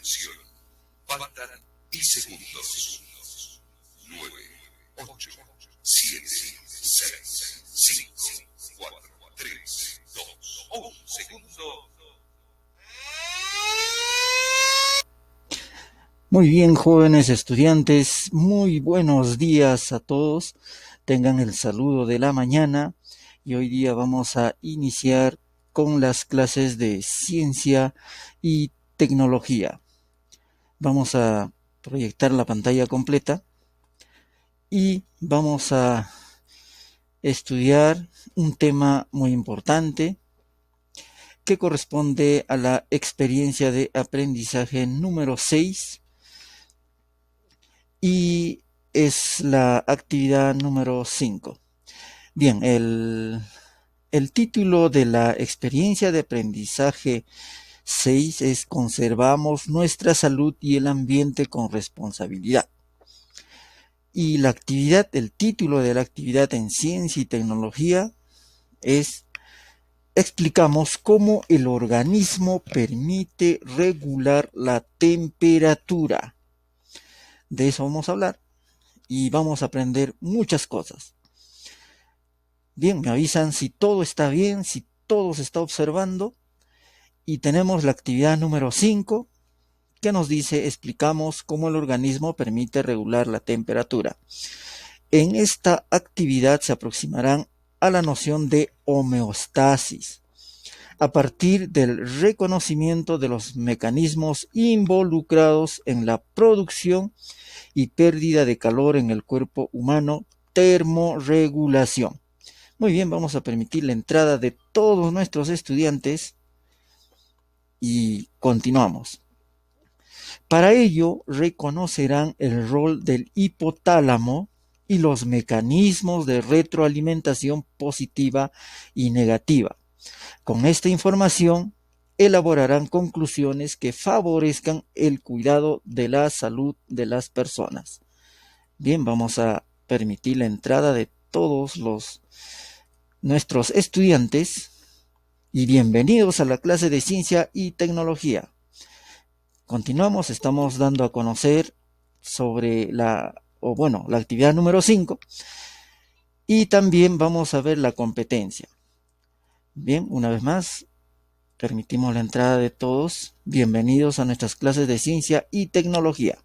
Atención, faltan 10 segundos. 9, 8, 7, 6, 5, 4, 3, 2, 1 segundo. Muy bien, jóvenes estudiantes, muy buenos días a todos. Tengan el saludo de la mañana y hoy día vamos a iniciar con las clases de ciencia y tecnología. Vamos a proyectar la pantalla completa y vamos a estudiar un tema muy importante que corresponde a la experiencia de aprendizaje número 6 y es la actividad número 5. Bien, el título de la experiencia de aprendizaje 6 es Conservamos nuestra salud y el ambiente con responsabilidad. Y la actividad, el título de la actividad en ciencia y tecnología es Explicamos cómo el organismo permite regular la temperatura. De eso vamos a hablar y vamos a aprender muchas cosas. Bien, me avisan si todo está bien, si todo se está observando. Y tenemos la actividad número 5 que nos dice, explicamos cómo el organismo permite regular la temperatura. En esta actividad se aproximarán a la noción de homeostasis, a partir del reconocimiento de los mecanismos involucrados en la producción y pérdida de calor en el cuerpo humano, termorregulación. Muy bien, vamos a permitir la entrada de todos nuestros estudiantes y continuamos. Para ello, reconocerán el rol del hipotálamo y los mecanismos de retroalimentación positiva y negativa. Con esta información, elaborarán conclusiones que favorezcan el cuidado de la salud de las personas. Bien, vamos a permitir la entrada de todos nuestros estudiantes y bienvenidos a la clase de ciencia y tecnología. Continuamos, estamos dando a conocer sobre la actividad número 5 y también vamos a ver la competencia. Bien, una vez más, permitimos la entrada de todos. Bienvenidos a nuestras clases de ciencia y tecnología.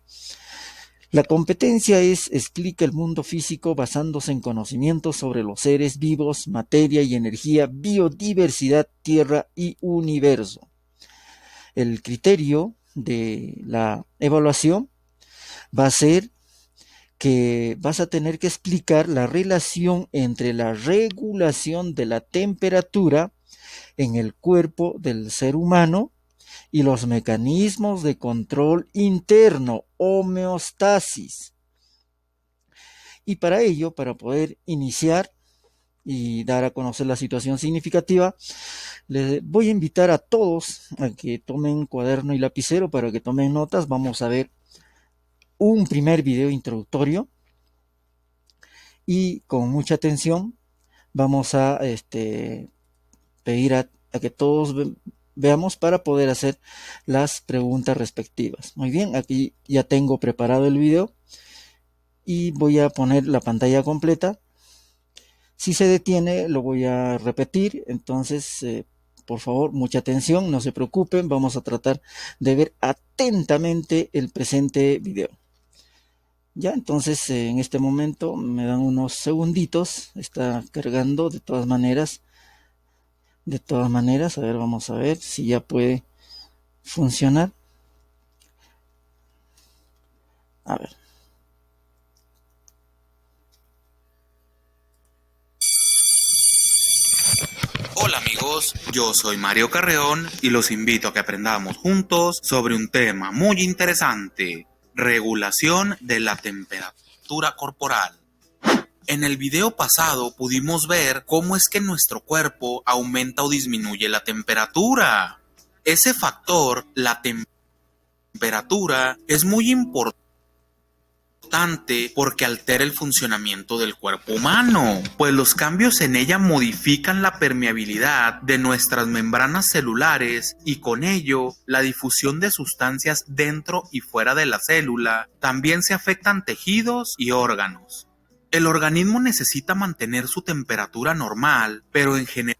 La competencia explica el mundo físico basándose en conocimientos sobre los seres vivos, materia y energía, biodiversidad, tierra y universo. El criterio de la evaluación va a ser que vas a tener que explicar la relación entre la regulación de la temperatura en el cuerpo del ser humano y los mecanismos de control interno, homeostasis. Y para ello, para poder iniciar y dar a conocer la situación significativa, les voy a invitar a todos a que tomen cuaderno y lapicero para que tomen notas. Vamos a ver un primer video introductorio y con mucha atención vamos a pedir a que todos veamos para poder hacer las preguntas respectivas. Muy bien, aquí ya tengo preparado el video y voy a poner la pantalla completa. Si se detiene, lo voy a repetir. Entonces, por favor, mucha atención, no se preocupen. Vamos a tratar de ver atentamente el presente video. Ya, entonces, en este momento me dan unos segunditos. Está cargando de todas maneras. A ver, vamos a ver si ya puede funcionar. A ver. Hola amigos, yo soy Mario Carreón y los invito a que aprendamos juntos sobre un tema muy interesante, regulación de la temperatura corporal. En el video pasado pudimos ver cómo es que nuestro cuerpo aumenta o disminuye la temperatura. Ese factor, la temperatura, es muy importante porque altera el funcionamiento del cuerpo humano, pues los cambios en ella modifican la permeabilidad de nuestras membranas celulares y con ello la difusión de sustancias dentro y fuera de la célula. También se afectan tejidos y órganos. El organismo necesita mantener su temperatura normal, pero en general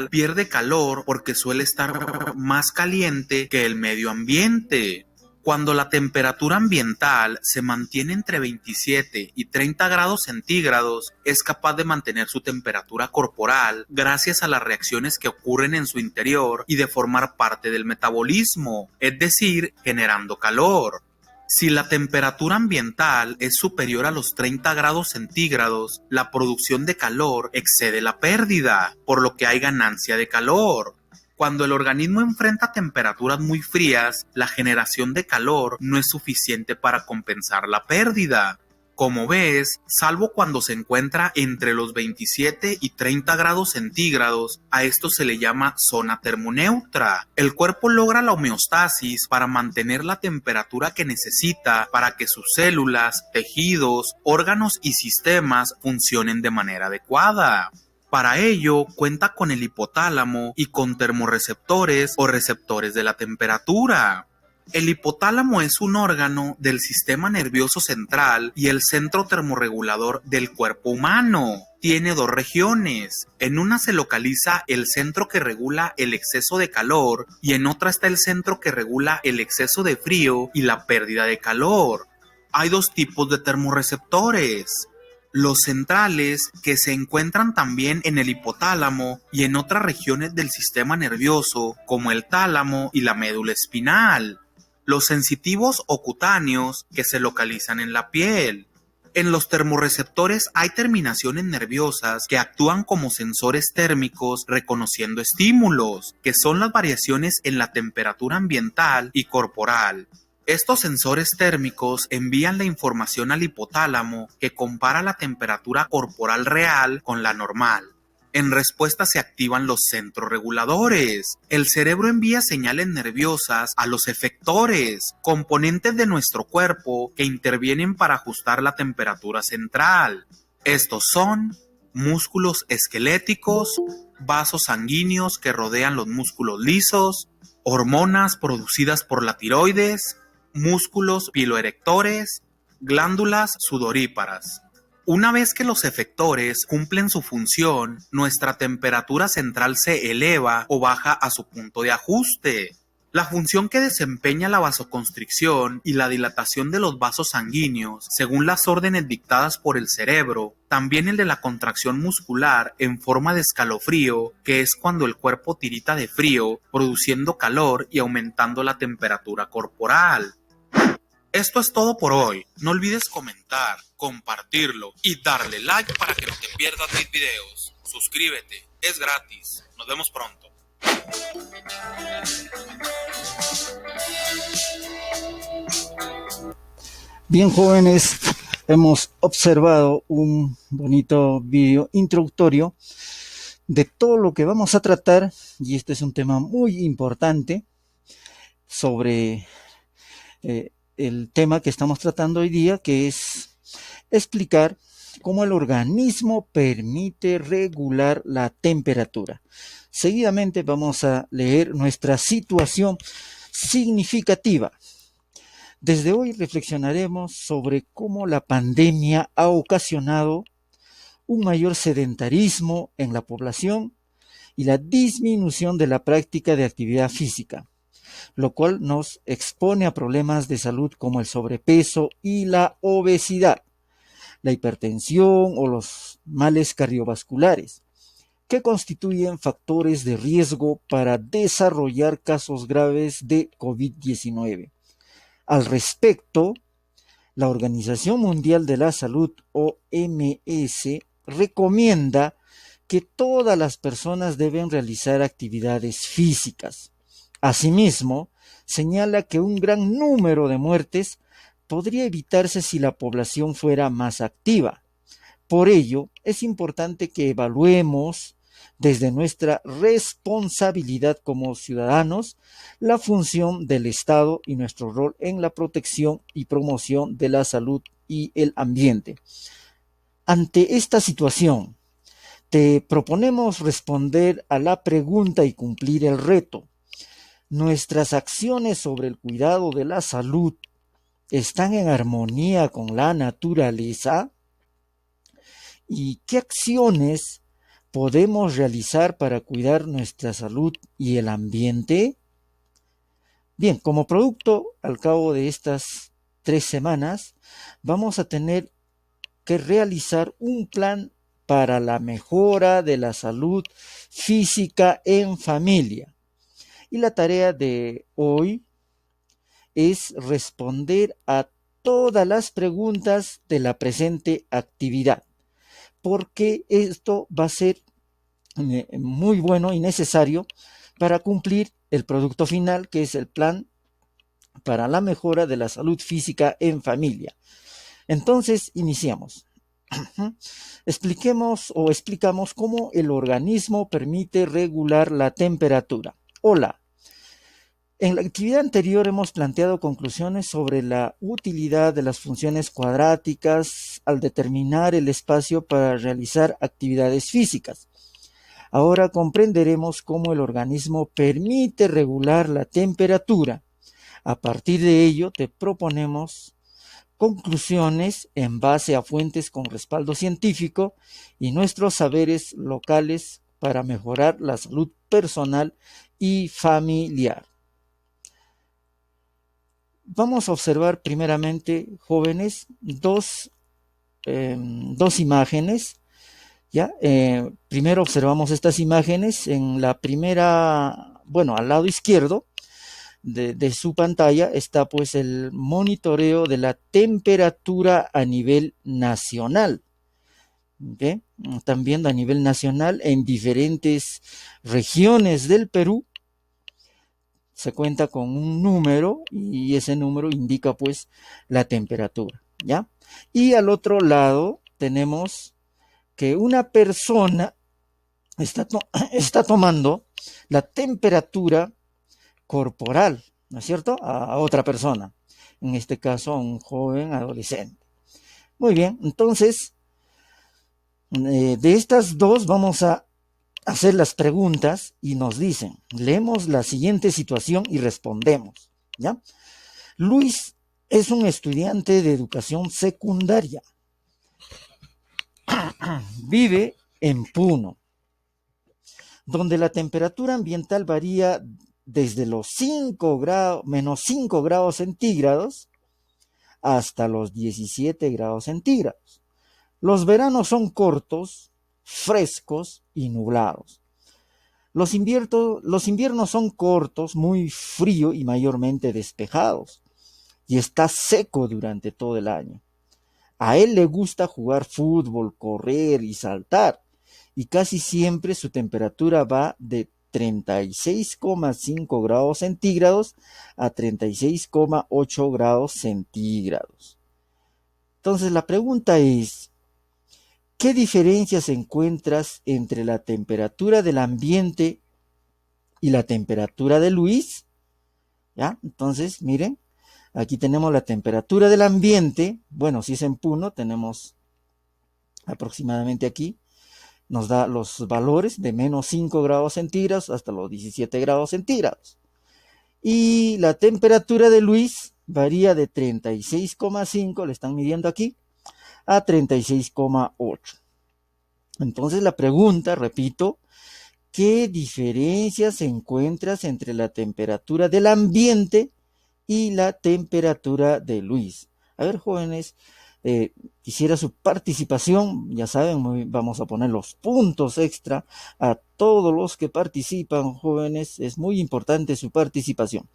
pierde calor porque suele estar más caliente que el medio ambiente. Cuando la temperatura ambiental se mantiene entre 27 y 30 grados centígrados, es capaz de mantener su temperatura corporal gracias a las reacciones que ocurren en su interior y de formar parte del metabolismo, es decir, generando calor. Si la temperatura ambiental es superior a los 30 grados centígrados, la producción de calor excede la pérdida, por lo que hay ganancia de calor. Cuando el organismo enfrenta temperaturas muy frías, la generación de calor no es suficiente para compensar la pérdida. Como ves, salvo cuando se encuentra entre los 27 y 30 grados centígrados, a esto se le llama zona termoneutra. El cuerpo logra la homeostasis para mantener la temperatura que necesita para que sus células, tejidos, órganos y sistemas funcionen de manera adecuada. Para ello, cuenta con el hipotálamo y con termorreceptores o receptores de la temperatura. El hipotálamo es un órgano del sistema nervioso central y el centro termorregulador del cuerpo humano. Tiene dos regiones. En una se localiza el centro que regula el exceso de calor y en otra está el centro que regula el exceso de frío y la pérdida de calor. Hay dos tipos de termorreceptores. Los centrales, que se encuentran también en el hipotálamo y en otras regiones del sistema nervioso, como el tálamo y la médula espinal. Los sensitivos o cutáneos, que se localizan en la piel. En los termorreceptores hay terminaciones nerviosas que actúan como sensores térmicos reconociendo estímulos, que son las variaciones en la temperatura ambiental y corporal. Estos sensores térmicos envían la información al hipotálamo, que compara la temperatura corporal real con la normal. En respuesta se activan los centros reguladores. El cerebro envía señales nerviosas a los efectores, componentes de nuestro cuerpo que intervienen para ajustar la temperatura central. Estos son músculos esqueléticos, vasos sanguíneos que rodean los músculos lisos, hormonas producidas por la tiroides, músculos piloerectores, glándulas sudoríparas. Una vez que los efectores cumplen su función, nuestra temperatura central se eleva o baja a su punto de ajuste. La función que desempeña la vasoconstricción y la dilatación de los vasos sanguíneos, según las órdenes dictadas por el cerebro, también el de la contracción muscular en forma de escalofrío, que es cuando el cuerpo tirita de frío, produciendo calor y aumentando la temperatura corporal. Esto es todo por hoy. No olvides comentar, compartirlo y darle like para que no te pierdas mis videos. Suscríbete, es gratis. Nos vemos pronto. Bien, jóvenes, hemos observado un bonito video introductorio de todo lo que vamos a tratar, y este es un tema muy importante sobre el tema que estamos tratando hoy día, que es explicar cómo el organismo permite regular la temperatura. Seguidamente vamos a leer nuestra situación significativa. Desde hoy reflexionaremos sobre cómo la pandemia ha ocasionado un mayor sedentarismo en la población y la disminución de la práctica de actividad física, lo cual nos expone a problemas de salud como el sobrepeso y la obesidad, la hipertensión o los males cardiovasculares, que constituyen factores de riesgo para desarrollar casos graves de COVID-19. Al respecto, la Organización Mundial de la Salud, OMS, recomienda que todas las personas deben realizar actividades físicas. Asimismo, señala que un gran número de muertes podría evitarse si la población fuera más activa. Por ello, es importante que evaluemos desde nuestra responsabilidad como ciudadanos, la función del Estado y nuestro rol en la protección y promoción de la salud y el ambiente. Ante esta situación, te proponemos responder a la pregunta y cumplir el reto. ¿Nuestras acciones sobre el cuidado de la salud están en armonía con la naturaleza? ¿Y qué acciones podemos realizar para cuidar nuestra salud y el ambiente? Bien, como producto, al cabo de estas 3 semanas, vamos a tener que realizar un plan para la mejora de la salud física en familia. Y la tarea de hoy es responder a todas las preguntas de la presente actividad, porque esto va a ser muy bueno y necesario para cumplir el producto final, que es el plan para la mejora de la salud física en familia. Entonces, iniciamos. Explicamos cómo el organismo permite regular la temperatura. Hola. En la actividad anterior hemos planteado conclusiones sobre la utilidad de las funciones cuadráticas al determinar el espacio para realizar actividades físicas. Ahora comprenderemos cómo el organismo permite regular la temperatura. A partir de ello, te proponemos conclusiones en base a fuentes con respaldo científico y nuestros saberes locales para mejorar la salud personal y familiar. Vamos a observar primeramente, jóvenes, dos imágenes. ¿Ya? Primero observamos estas imágenes. En la primera, al lado izquierdo de su pantalla está pues el monitoreo de la temperatura a nivel nacional. ¿Okay? Están viendo a nivel nacional en diferentes regiones del Perú. Se cuenta con un número y ese número indica pues la temperatura, ¿ya? Y al otro lado tenemos que una persona está tomando la temperatura corporal, ¿no es cierto?, a otra persona, en este caso a un joven adolescente. Muy bien, entonces, de estas dos vamos a hacer las preguntas y nos dicen, leemos la siguiente situación y respondemos, ¿ya? Luis es un estudiante de educación secundaria. Vive en Puno, donde la temperatura ambiental varía desde los menos 5 grados centígrados hasta los 17 grados centígrados. Los veranos son cortos, frescos y nublados. Los inviernos son cortos, muy frío y mayormente despejados, y está seco durante todo el año. A él le gusta jugar fútbol, correr y saltar, y casi siempre su temperatura va de 36,5 grados centígrados a 36,8 grados centígrados. Entonces la pregunta es, ¿qué diferencias encuentras entre la temperatura del ambiente y la temperatura de Luis? ¿Ya? Entonces, miren, aquí tenemos la temperatura del ambiente. Bueno, si es en Puno, tenemos aproximadamente aquí. Nos da los valores de menos 5 grados centígrados hasta los 17 grados centígrados. Y la temperatura de Luis varía de 36,5, le están midiendo aquí, a 36,8. Entonces la pregunta, repito, ¿qué diferencias encuentras entre la temperatura del ambiente y la temperatura de Luis? A ver, jóvenes, quisiera su participación. Ya saben, vamos a poner los puntos extra a todos los que participan, jóvenes. Es muy importante su participación.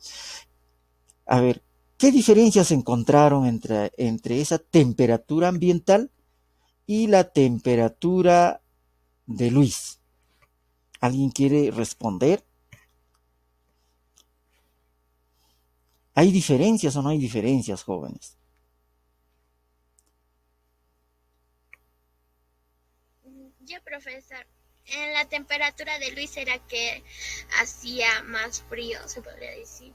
A ver, ¿qué diferencias encontraron entre esa temperatura ambiental y la temperatura de Luis? ¿Alguien quiere responder? ¿Hay diferencias o no hay diferencias, jóvenes? Ya, profesor. En la temperatura de Luis era que hacía más frío, se podría decir.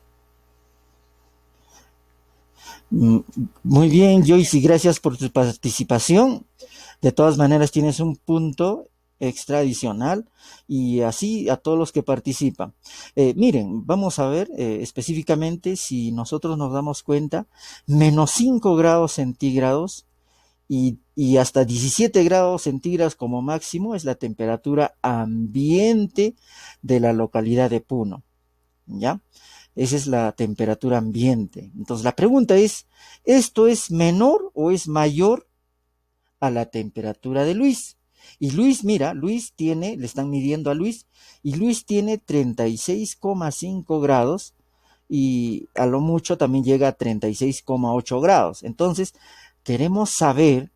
Muy bien, Joyce, gracias por tu participación. De todas maneras, tienes un punto extra adicional y así a todos los que participan. Miren, vamos a ver específicamente si nosotros nos damos cuenta, menos 5 grados centígrados y hasta 17 grados centígrados como máximo es la temperatura ambiente de la localidad de Puno, ¿ya? Esa es la temperatura ambiente. Entonces la pregunta es, ¿esto es menor o es mayor a la temperatura de Luis? Y Luis, mira, Luis tiene, le están midiendo a Luis, y Luis tiene 36,5 grados y a lo mucho también llega a 36,8 grados. Entonces, queremos saber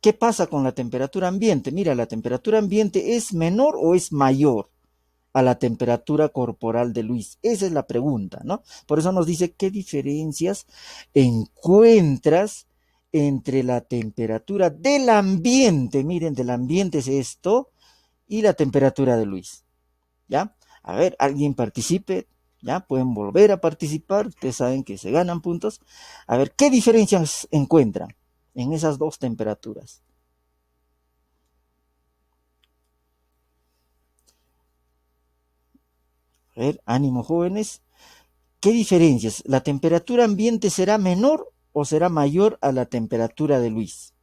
qué pasa con la temperatura ambiente. Mira, ¿la temperatura ambiente es menor o es mayor a la temperatura corporal de Luis? Esa es la pregunta, ¿no? Por eso nos dice qué diferencias encuentras entre la temperatura del ambiente, miren, del ambiente es esto, y la temperatura de Luis, ¿ya? A ver, alguien participe, ¿ya? Pueden volver a participar, ustedes saben que se ganan puntos. A ver, ¿qué diferencias encuentran en esas dos temperaturas? A ver, ánimo jóvenes. ¿Qué diferencias? ¿La temperatura ambiente será menor o será mayor a la temperatura de Luis?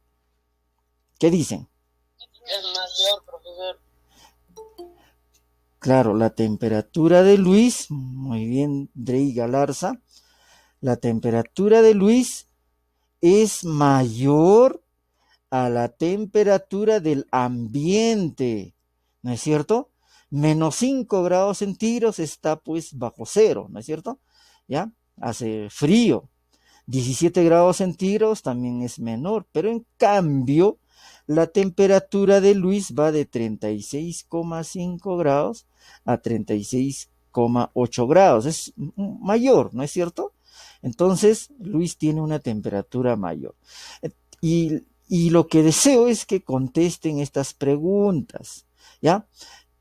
¿Qué dicen? Es mayor, profesor. Claro, la temperatura de Luis, muy bien, Drey Galarza, la temperatura de Luis es mayor a la temperatura del ambiente, ¿no es cierto? Menos 5 grados centígrados está pues bajo cero, ¿no es cierto? ¿Ya? Hace frío. 17 grados centígrados también es menor, pero en cambio la temperatura de Luis va de 36,5 grados a 36,8 grados. Es mayor, ¿no es cierto? Entonces, Luis tiene una temperatura mayor. Y lo que deseo es que contesten estas preguntas, ¿ya?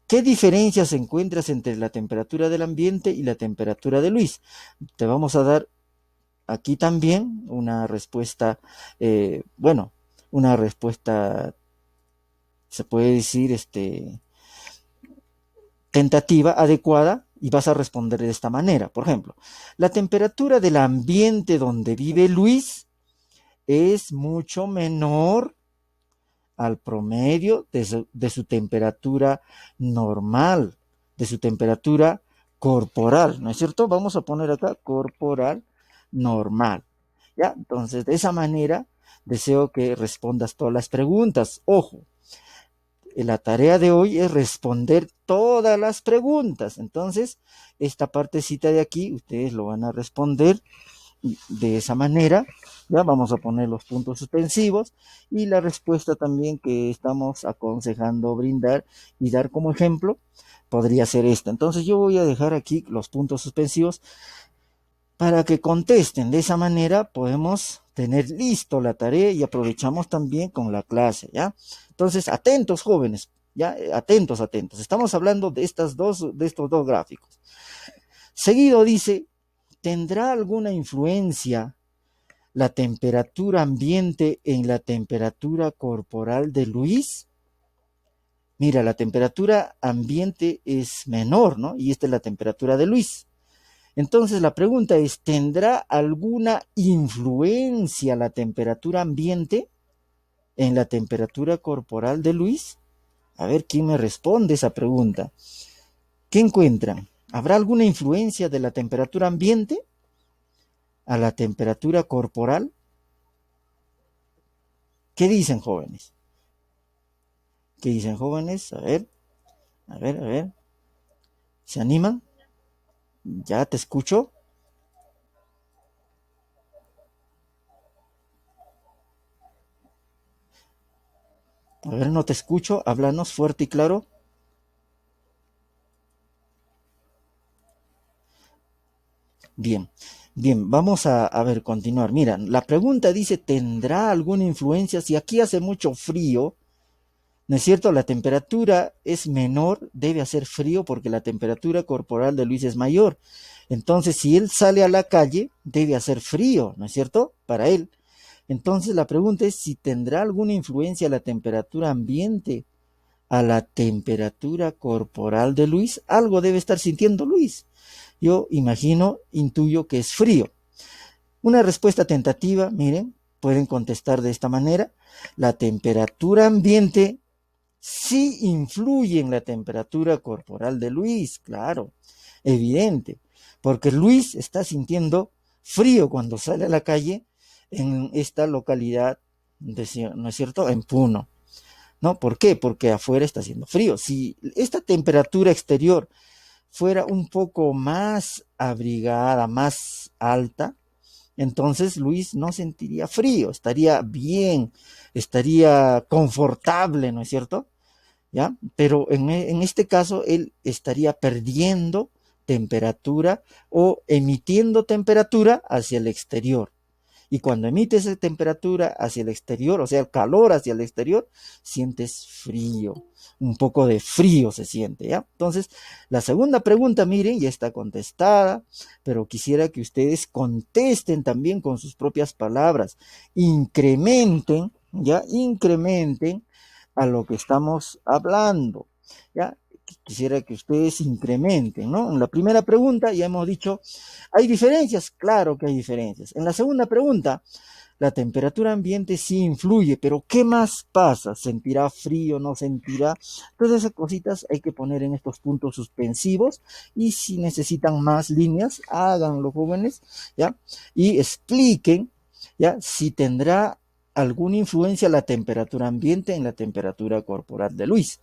¿Qué diferencias encuentras entre la temperatura del ambiente y la temperatura de Luis? Te vamos a dar aquí también una respuesta, bueno, una respuesta, se puede decir, tentativa, adecuada, y vas a responder de esta manera. Por ejemplo, la temperatura del ambiente donde vive Luis es mucho menor al promedio de su temperatura normal, de su temperatura corporal, ¿no es cierto? Vamos a poner acá corporal normal, ¿ya? Entonces, de esa manera, deseo que respondas todas las preguntas. Ojo, la tarea de hoy es responder todas las preguntas. Entonces, esta partecita de aquí, ustedes lo van a responder de esa manera. Ya vamos a poner los puntos suspensivos y la respuesta también que estamos aconsejando brindar y dar como ejemplo podría ser esta. Entonces yo voy a dejar aquí los puntos suspensivos para que contesten. De esa manera podemos tener listo la tarea y aprovechamos también con la clase, ¿ya? Entonces, atentos jóvenes, ¿ya? Atentos, atentos. Estamos hablando de estos dos gráficos. Seguido dice, ¿tendrá alguna influencia la temperatura ambiente en la temperatura corporal de Luis? Mira, la temperatura ambiente es menor, ¿no? Y esta es la temperatura de Luis. Entonces la pregunta es, ¿tendrá alguna influencia la temperatura ambiente en la temperatura corporal de Luis? A ver, ¿quién me responde esa pregunta? ¿Qué encuentran? ¿Habrá alguna influencia de la temperatura ambiente a la temperatura corporal? ¿Qué dicen jóvenes? ¿Qué dicen jóvenes? A ver, a ver, a ver. ¿Se animan? Ya te escucho. A ver, no te escucho. Háblanos fuerte y claro. Bien, bien, vamos a ver, continuar. Mira, la pregunta dice, ¿tendrá alguna influencia? Si aquí hace mucho frío, ¿No es cierto? La temperatura es menor, debe hacer frío porque la temperatura corporal de Luis es mayor. Entonces, si él sale a la calle, debe hacer frío, ¿no es cierto? Para él. Entonces, la pregunta es si tendrá alguna influencia la temperatura ambiente a la temperatura corporal de Luis. Algo debe estar sintiendo Luis. Yo imagino, intuyo que es frío. Una respuesta tentativa, miren, pueden contestar de esta manera. La temperatura ambiente sí influye en la temperatura corporal de Luis, claro, evidente, porque Luis está sintiendo frío cuando sale a la calle en esta localidad, ¿no es cierto?, en Puno. ¿No? ¿Por qué? Porque afuera está haciendo frío. Si esta temperatura exterior fuera un poco más abrigada, más alta, entonces Luis no sentiría frío, estaría bien, estaría confortable, ¿no es cierto? ¿Ya? Pero en este caso él estaría perdiendo temperatura o emitiendo temperatura hacia el exterior. Y cuando emites esa temperatura hacia el exterior, o sea, el calor hacia el exterior, sientes frío. Un poco de frío se siente, ¿ya? Entonces, la segunda pregunta, miren, ya está contestada, pero quisiera que ustedes contesten también con sus propias palabras. Incrementen, ¿ya? Incrementen a lo que estamos hablando, ¿ya? Quisiera que ustedes incrementen, ¿no? En la primera pregunta ya hemos dicho, ¿hay diferencias? Claro que hay diferencias. En la segunda pregunta, la temperatura ambiente sí influye, pero ¿qué más pasa? ¿Sentirá frío? ¿No sentirá? Todas esas cositas hay que poner en estos puntos suspensivos y si necesitan más líneas, háganlo, jóvenes, ¿ya? Y expliquen, ¿ya? Si tendrá alguna influencia la temperatura ambiente en la temperatura corporal de Luis.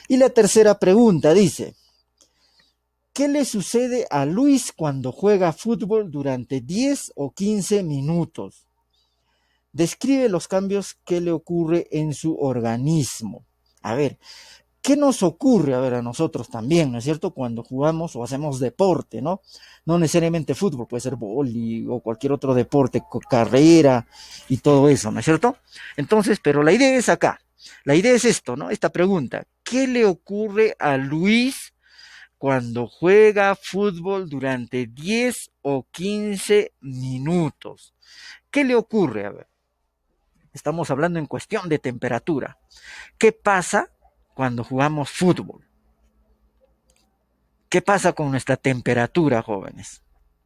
Y la tercera pregunta dice, ¿qué le sucede a Luis cuando juega fútbol durante 10 o 15 minutos? Describe los cambios que le ocurre en su organismo. A ver, ¿qué nos ocurre? A ver, a nosotros también, ¿no es cierto? Cuando jugamos o hacemos deporte, ¿no? No necesariamente fútbol, puede ser vóley o cualquier otro deporte, carrera y todo eso, ¿no es cierto? Entonces, pero la idea es acá. La idea es esto, ¿no? Esta pregunta. ¿Qué le ocurre a Luis cuando juega fútbol durante 10 o 15 minutos? ¿Qué le ocurre? A ver, estamos hablando en cuestión de temperatura. ¿Qué pasa cuando jugamos fútbol? ¿Qué pasa con nuestra temperatura, jóvenes?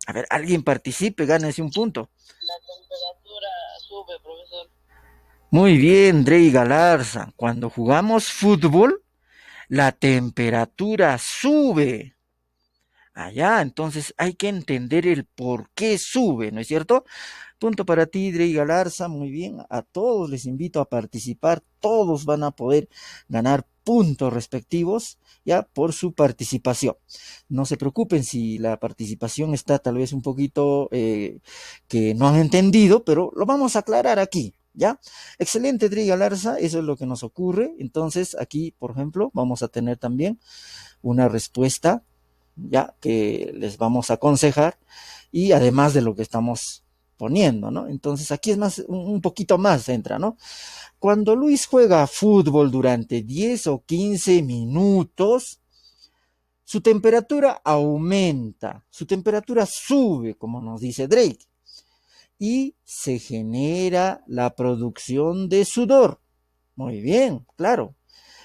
A ver, alguien participe, gánese un punto. La temperatura sube, profesor. Muy bien, Drey Galarza. Cuando jugamos fútbol, la temperatura sube. Allá, entonces hay que entender el por qué sube, ¿no es cierto? Punto para ti, Drey Galarza, muy bien. A todos les invito a participar. Todos van a poder ganar puntos respectivos ya por su participación. No se preocupen si la participación está tal vez un poquito que no han entendido, pero lo vamos a aclarar aquí. ¿Ya? Excelente, Drey Galarza, eso es lo que nos ocurre. Entonces, aquí, por ejemplo, vamos a tener también una respuesta ya que les vamos a aconsejar y además de lo que estamos poniendo, ¿no? Entonces aquí es más, un poquito más entra, ¿no? Cuando Luis juega fútbol durante 10 o 15 minutos, su temperatura aumenta, su temperatura sube, como nos dice Drake, y se genera la producción de sudor. Muy bien, claro.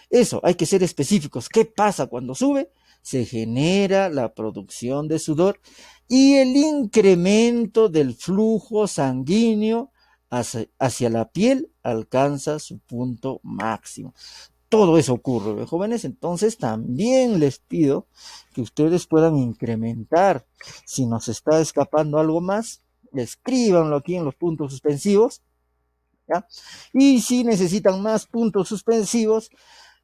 Eso, hay que ser específicos. ¿Qué pasa cuando sube? Se genera la producción de sudor y el incremento del flujo sanguíneo hacia la piel alcanza su punto máximo. Todo eso ocurre, jóvenes. Entonces también les pido que ustedes puedan incrementar. Si nos está escapando algo más, escríbanlo aquí en los puntos suspensivos, ¿ya? Y si necesitan más puntos suspensivos,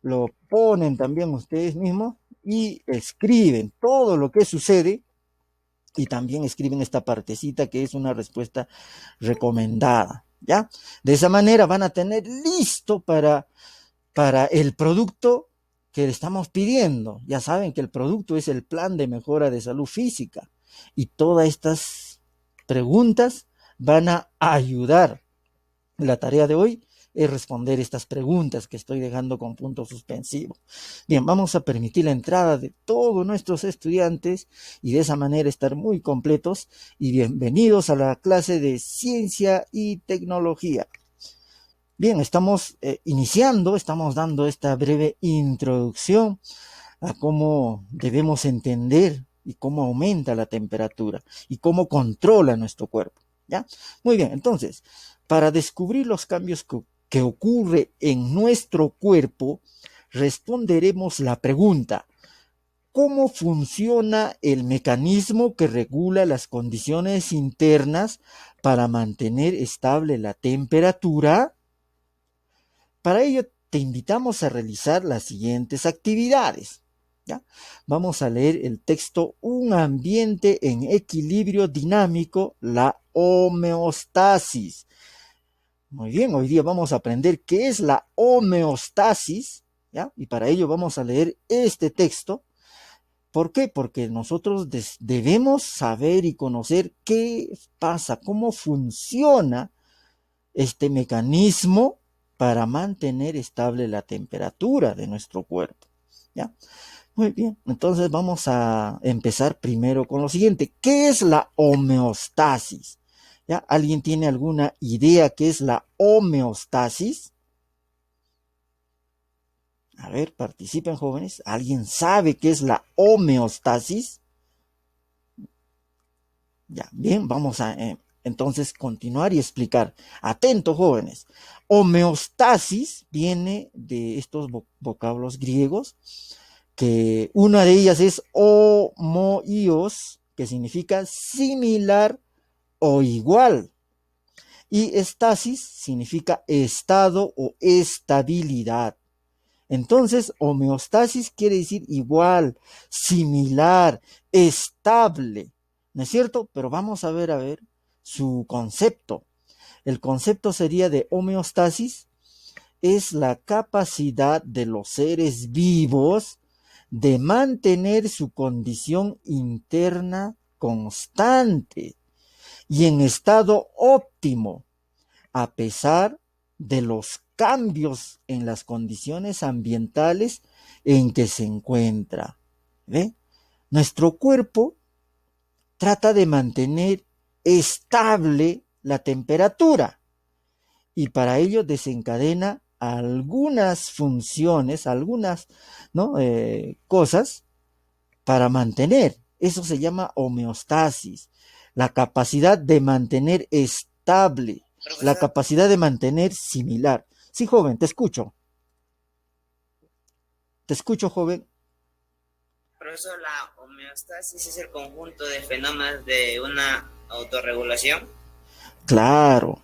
lo ponen también ustedes mismos y escriben todo lo que sucede y también escriben esta partecita que es una respuesta recomendada, ¿ya? De esa manera van a tener listo para el producto que le estamos pidiendo. Ya saben que el producto es el plan de mejora de salud física y todas estas preguntas van a ayudar. La tarea de hoy es responder estas preguntas que estoy dejando con punto suspensivo. Bien, vamos a permitir la entrada de todos nuestros estudiantes y de esa manera estar muy completos y bienvenidos a la clase de Ciencia y Tecnología. Bien, estamos iniciando, estamos dando esta breve introducción a cómo debemos entender y cómo aumenta la temperatura y cómo controla nuestro cuerpo. ¿Ya? Muy bien, entonces, para descubrir los cambios que ocurre en nuestro cuerpo, responderemos la pregunta: ¿cómo funciona el mecanismo que regula las condiciones internas para mantener estable la temperatura? Para ello, te invitamos a realizar las siguientes actividades. ¿Ya? Vamos a leer el texto Un ambiente en equilibrio dinámico, la homeostasis. Muy bien, hoy día vamos a aprender qué es la homeostasis, ¿ya? Y para ello vamos a leer este texto. ¿Por qué? Porque nosotros debemos saber y conocer qué pasa, cómo funciona este mecanismo para mantener estable la temperatura de nuestro cuerpo. ¿Ya? Muy bien, entonces vamos a empezar primero con lo siguiente. ¿Qué es la homeostasis? ¿Ya? ¿Alguien tiene alguna idea qué es la homeostasis? A ver, participen, jóvenes. ¿Alguien sabe qué es la homeostasis? Ya, bien, vamos a entonces continuar y explicar. Atentos, jóvenes. Homeostasis viene de estos vocablos griegos, que una de ellas es homoios, que significa similar o igual. Y estasis significa estado o estabilidad. Entonces, homeostasis quiere decir igual, similar, estable, ¿no es cierto? Pero vamos a ver su concepto. El concepto sería de homeostasis, es la capacidad de los seres vivos de mantener su condición interna constante y en estado óptimo, a pesar de los cambios en las condiciones ambientales en que se encuentra. ¿Ve? Nuestro cuerpo trata de mantener estable la temperatura y para ello desencadena algunas funciones, algunas, ¿no? Cosas para mantener. Eso se llama homeostasis, la capacidad de mantener estable, la capacidad de mantener similar. Sí, joven, te escucho. Te escucho, joven. Profesor, la homeostasis es el conjunto de fenómenos de una autorregulación. Claro,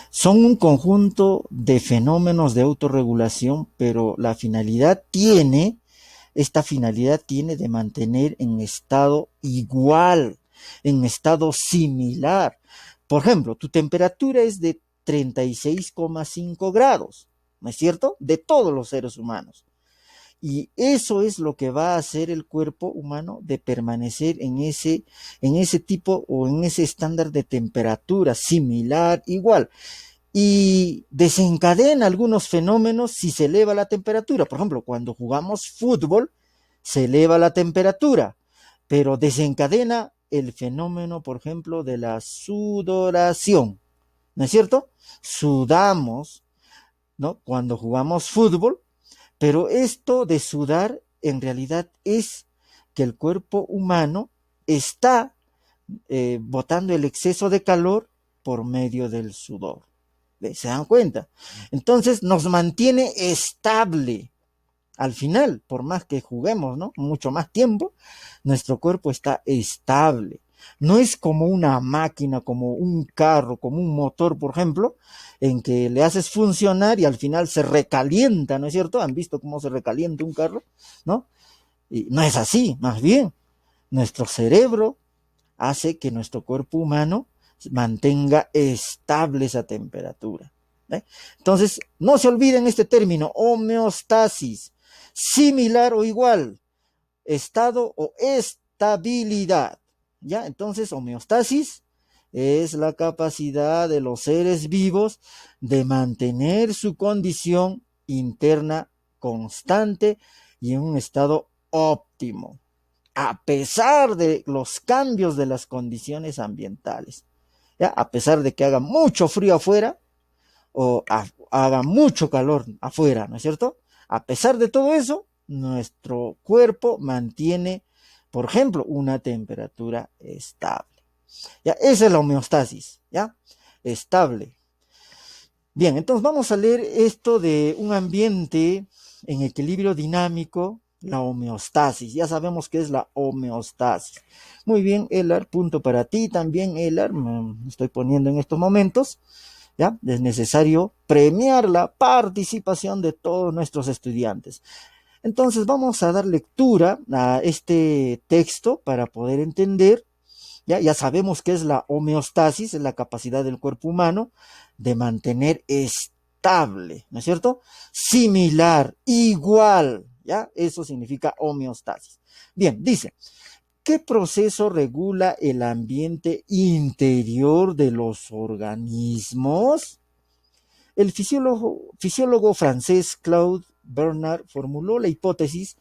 son un conjunto de fenómenos de autorregulación, pero esta finalidad tiene de mantener en estado igual, en estado similar. Por ejemplo, tu temperatura es de 36,5 grados, ¿no es cierto? De todos los seres humanos. Y eso es lo que va a hacer el cuerpo humano de permanecer en ese tipo o en ese estándar de temperatura similar, igual. Y desencadena algunos fenómenos si se eleva la temperatura. Por ejemplo, cuando jugamos fútbol, se eleva la temperatura, pero desencadena el fenómeno, por ejemplo, de la sudoración. ¿No es cierto? Sudamos, ¿no? Cuando jugamos fútbol, pero esto de sudar en realidad es que el cuerpo humano está botando el exceso de calor por medio del sudor. ¿Se dan cuenta? Entonces nos mantiene estable. Al final, por más que juguemos, ¿no? Mucho más tiempo, nuestro cuerpo está estable. No es como una máquina, como un carro, como un motor, por ejemplo, en que le haces funcionar y al final se recalienta, ¿no es cierto? ¿Han visto cómo se recalienta un carro? ¿No? Y no es así, más bien. Nuestro cerebro hace que nuestro cuerpo humano mantenga estable esa temperatura. ¿Eh? Entonces, no se olviden este término, homeostasis, similar o igual, estado o estabilidad. ¿Ya? Entonces, homeostasis es la capacidad de los seres vivos de mantener su condición interna constante y en un estado óptimo, a pesar de los cambios de las condiciones ambientales. ¿Ya? A pesar de que haga mucho frío afuera o haga mucho calor afuera, ¿no es cierto? A pesar de todo eso, nuestro cuerpo mantiene, por ejemplo, una temperatura estable. ¿Ya? Esa es la homeostasis, ¿ya? Estable. Bien, entonces vamos a leer esto de un ambiente en equilibrio dinámico, la homeostasis. Ya sabemos qué es la homeostasis. Muy bien, Elar, punto para ti también, Elar. Me estoy poniendo en estos momentos. ¿Ya? Es necesario premiar la participación de todos nuestros estudiantes. Entonces vamos a dar lectura a este texto para poder entender. Ya sabemos qué es la homeostasis, es la capacidad del cuerpo humano de mantener estable, ¿no es cierto? Similar, igual, ¿ya? Eso significa homeostasis. Bien, dice, ¿qué proceso regula el ambiente interior de los organismos? El fisiólogo francés Claude Bernard formuló la hipótesis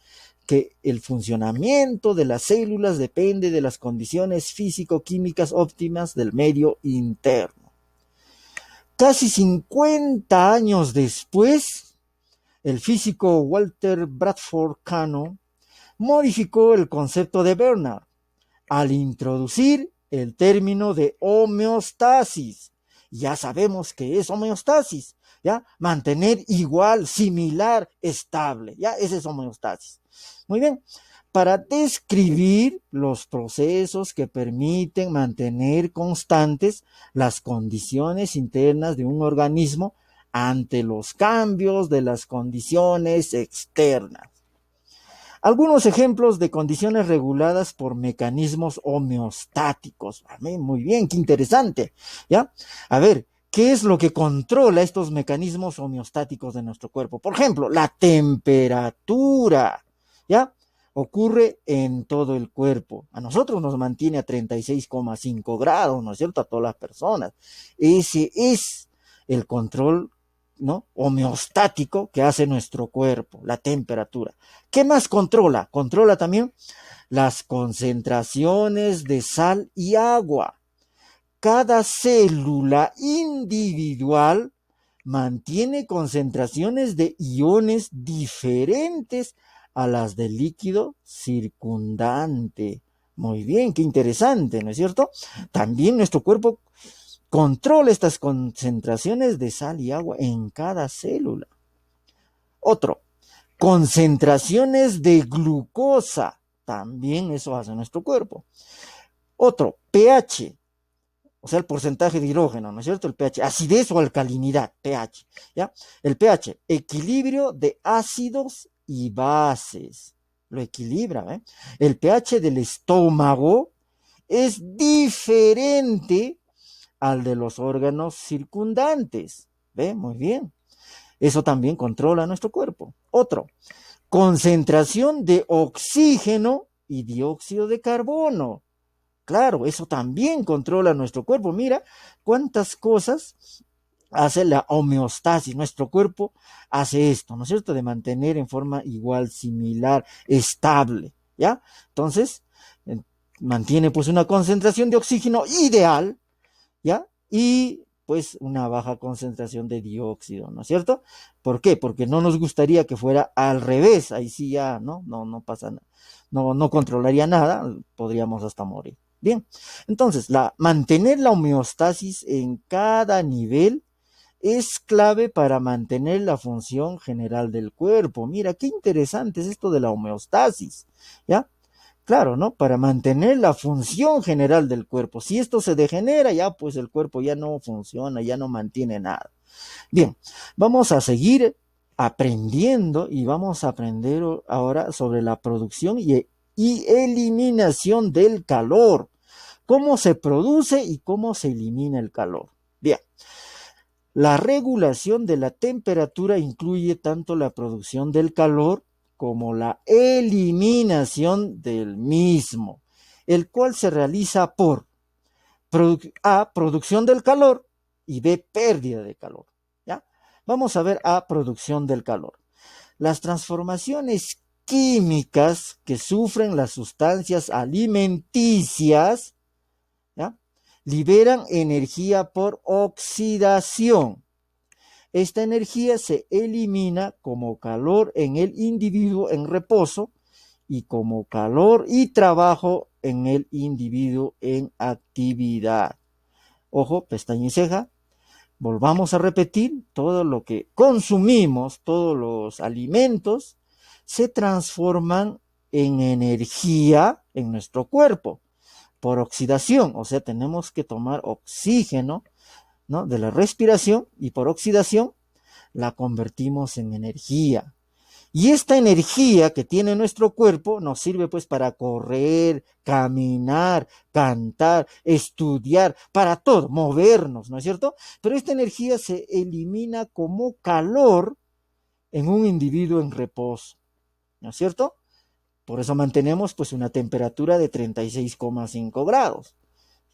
que el funcionamiento de las células depende de las condiciones físico-químicas óptimas del medio interno. Casi 50 años después, el físico Walter Bradford Cano modificó el concepto de Bernard al introducir el término de homeostasis. Ya sabemos qué es homeostasis, ¿ya? Mantener igual, similar, estable, ¿ya? Esa es homeostasis. Muy bien, para describir los procesos que permiten mantener constantes las condiciones internas de un organismo ante los cambios de las condiciones externas. Algunos ejemplos de condiciones reguladas por mecanismos homeostáticos. Muy bien, qué interesante, ¿ya? A ver, ¿qué es lo que controla estos mecanismos homeostáticos de nuestro cuerpo? Por ejemplo, la temperatura, ¿ya? Ocurre en todo el cuerpo. A nosotros nos mantiene a 36,5 grados, ¿no es cierto? A todas las personas. Ese es el control, ¿no? Homeostático que hace nuestro cuerpo, la temperatura. ¿Qué más controla? Controla también las concentraciones de sal y agua. Cada célula individual mantiene concentraciones de iones diferentes a las del líquido circundante. Muy bien, qué interesante, ¿no es cierto? También nuestro cuerpo controla estas concentraciones de sal y agua en cada célula. Otro, concentraciones de glucosa. También eso hace nuestro cuerpo. Otro, pH, o sea, el porcentaje de hidrógeno, ¿no es cierto? El pH, acidez o alcalinidad, pH, ¿ya? El pH, equilibrio de ácidos y bases. Lo equilibra, ¿eh? El pH del estómago es diferente al de los órganos circundantes. ¿Ve? Muy bien. Eso también controla nuestro cuerpo. Otro, concentración de oxígeno y dióxido de carbono. Claro, eso también controla nuestro cuerpo. Mira cuántas cosas hace la homeostasis. Nuestro cuerpo hace esto, ¿no es cierto? De mantener en forma igual, similar, estable, ¿ya? Entonces, mantiene pues una concentración de oxígeno ideal, ¿ya? Y pues una baja concentración de dióxido, ¿no es cierto? ¿Por qué? Porque no nos gustaría que fuera al revés, ahí sí ya no pasa nada, no controlaría nada, podríamos hasta morir. Bien, entonces, mantener la homeostasis en cada nivel es clave para mantener la función general del cuerpo. Mira, qué interesante es esto de la homeostasis, ¿ya? Claro, ¿no? Para mantener la función general del cuerpo. Si esto se degenera, ya pues el cuerpo ya no funciona, ya no mantiene nada. Bien, vamos a seguir aprendiendo y vamos a aprender ahora sobre la producción y eliminación del calor. Cómo se produce y cómo se elimina el calor. Bien, la regulación de la temperatura incluye tanto la producción del calor como la eliminación del mismo, el cual se realiza por A, producción del calor, y B, pérdida de calor. ¿Ya? Vamos a ver A, producción del calor. Las transformaciones químicas que sufren las sustancias alimenticias, ¿ya?, liberan energía por oxidación. Esta energía se elimina como calor en el individuo en reposo y como calor y trabajo en el individuo en actividad. Ojo, pestaña y ceja. Volvamos a repetir, todo lo que consumimos, todos los alimentos, se transforman en energía en nuestro cuerpo por oxidación. O sea, tenemos que tomar oxígeno, ¿no?, de la respiración, y por oxidación la convertimos en energía. Y esta energía que tiene nuestro cuerpo nos sirve pues para correr, caminar, cantar, estudiar, para todo, movernos, ¿no es cierto? Pero esta energía se elimina como calor en un individuo en reposo, ¿no es cierto? Por eso mantenemos pues una temperatura de 36,5 grados,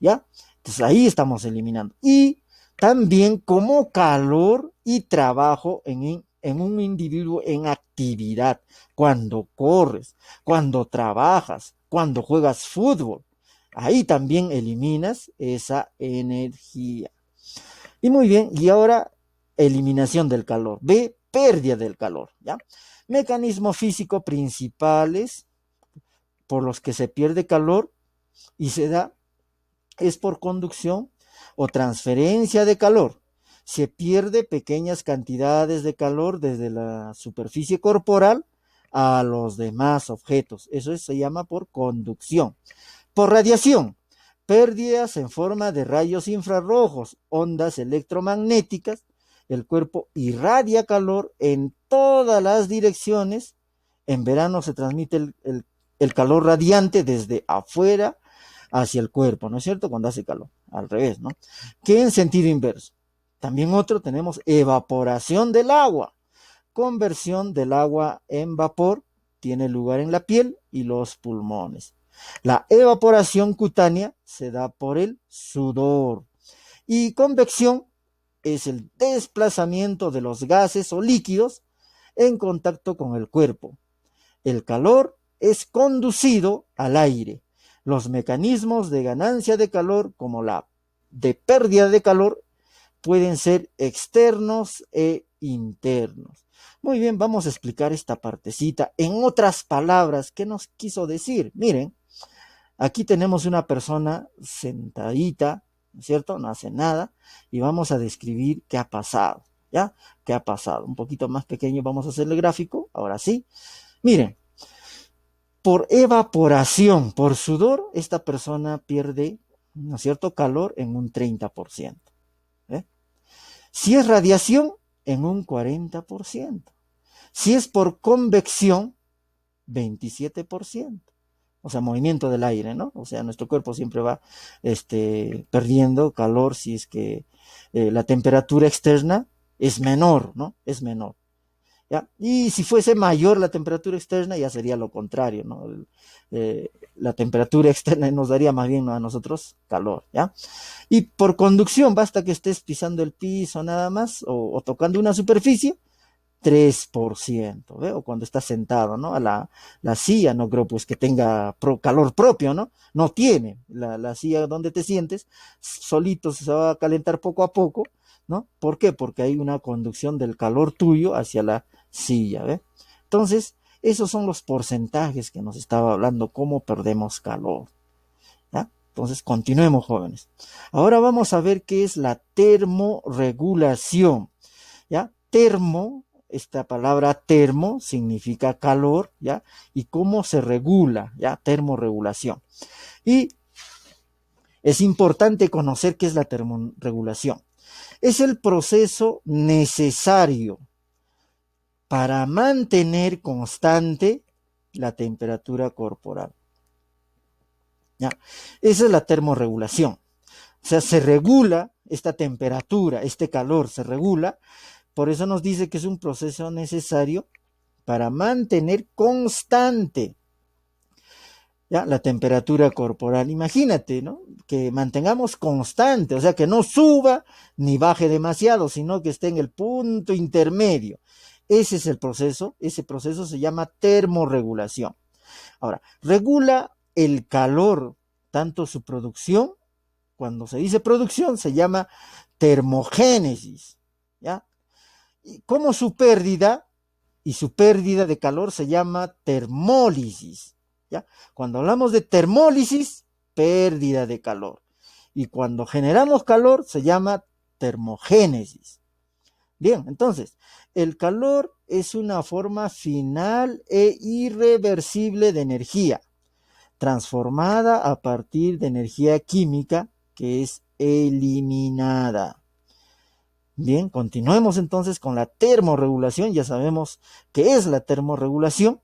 ¿ya? Entonces ahí estamos eliminando. Y también como calor y trabajo en un individuo en actividad, cuando corres, cuando trabajas, cuando juegas fútbol, ahí también eliminas esa energía. Y muy bien, y ahora eliminación del calor. B, pérdida del calor, ¿ya? Mecanismos físicos principales por los que se pierde calor y se da es por conducción o transferencia de calor. Se pierde pequeñas cantidades de calor desde la superficie corporal a los demás objetos. Eso se llama por conducción. Por radiación, pérdidas en forma de rayos infrarrojos, ondas electromagnéticas. El cuerpo irradia calor en todas las direcciones. En verano se transmite el calor radiante desde afuera hacia el cuerpo, ¿no es cierto? Cuando hace calor, al revés, ¿no? Que en sentido inverso. También otro tenemos evaporación del agua. Conversión del agua en vapor tiene lugar en la piel y los pulmones. La evaporación cutánea se da por el sudor. Y convección es el desplazamiento de los gases o líquidos en contacto con el cuerpo. El calor es conducido al aire. Los mecanismos de ganancia de calor, como la de pérdida de calor, pueden ser externos e internos. Muy bien, vamos a explicar esta partecita. En otras palabras, ¿qué nos quiso decir? Miren, aquí tenemos una persona sentadita, ¿no es cierto? No hace nada, y vamos a describir qué ha pasado, ¿ya? ¿Qué ha pasado? Un poquito más pequeño vamos a hacer el gráfico, ahora sí. Miren, por evaporación, por sudor, esta persona pierde, ¿no es cierto?, calor en un 30%. ¿Eh? Si es radiación, en un 40%. Si es por convección, 27%. O sea, movimiento del aire, ¿no? O sea, nuestro cuerpo siempre va perdiendo calor si es que la temperatura externa es menor, ¿no? Es menor. ¿Ya? Y si fuese mayor la temperatura externa, ya sería lo contrario, ¿no? La temperatura externa nos daría más bien, ¿no?, a nosotros calor, ¿ya? Y por conducción, basta que estés pisando el piso nada más o tocando una superficie, 3%, ¿ve? O cuando estás sentado, ¿no? A la silla, no creo pues que tenga calor propio, ¿no? No tiene. La silla donde te sientes, solito se va a calentar poco a poco, ¿no? ¿Por qué? Porque hay una conducción del calor tuyo hacia la silla, ¿ve? Entonces, esos son los porcentajes que nos estaba hablando, cómo perdemos calor, ¿ya? Entonces, continuemos, jóvenes. Ahora vamos a ver qué es la termorregulación, ¿ya? Esta palabra termo significa calor, ¿ya? Y cómo se regula, ¿ya? Termorregulación. Y es importante conocer qué es la termorregulación. Es el proceso necesario para mantener constante la temperatura corporal, ¿ya? Esa es la termorregulación. O sea, se regula esta temperatura, este calor se regula. Por eso nos dice que es un proceso necesario para mantener constante ¿ya? La temperatura corporal. Imagínate, ¿no? Que mantengamos constante, o sea, que no suba ni baje demasiado, sino que esté en el punto intermedio. Ese es el proceso, ese proceso se llama termorregulación. Ahora, regula el calor, tanto su producción, cuando se dice producción, se llama termogénesis, ¿ya? Y como su pérdida, y su pérdida de calor se llama termólisis, ¿ya? Cuando hablamos de termólisis, pérdida de calor. Y cuando generamos calor, se llama termogénesis. Bien, entonces, el calor es una forma final e irreversible de energía, transformada a partir de energía química que es eliminada. Bien, continuemos entonces con la termorregulación. Ya sabemos qué es la termorregulación.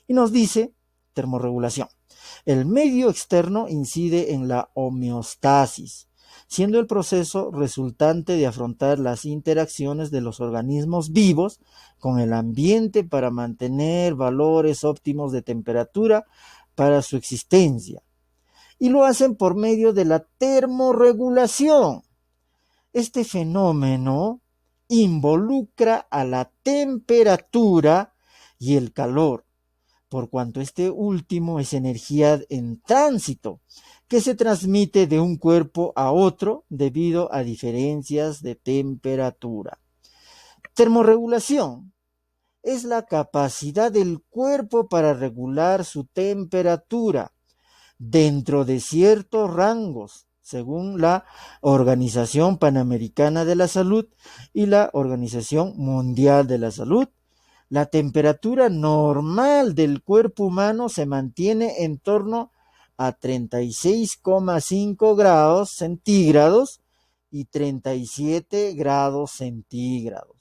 Y nos dice, termorregulación. El medio externo incide en la homeostasis, siendo el proceso resultante de afrontar las interacciones de los organismos vivos con el ambiente para mantener valores óptimos de temperatura para su existencia. Y lo hacen por medio de la termorregulación. Este fenómeno involucra a la temperatura y el calor, por cuanto este último es energía en tránsito, que se transmite de un cuerpo a otro debido a diferencias de temperatura. Termorregulación es la capacidad del cuerpo para regular su temperatura dentro de ciertos rangos, según la Organización Panamericana de la Salud y la Organización Mundial de la Salud. La temperatura normal del cuerpo humano se mantiene en torno a 36,5 grados centígrados y 37 grados centígrados.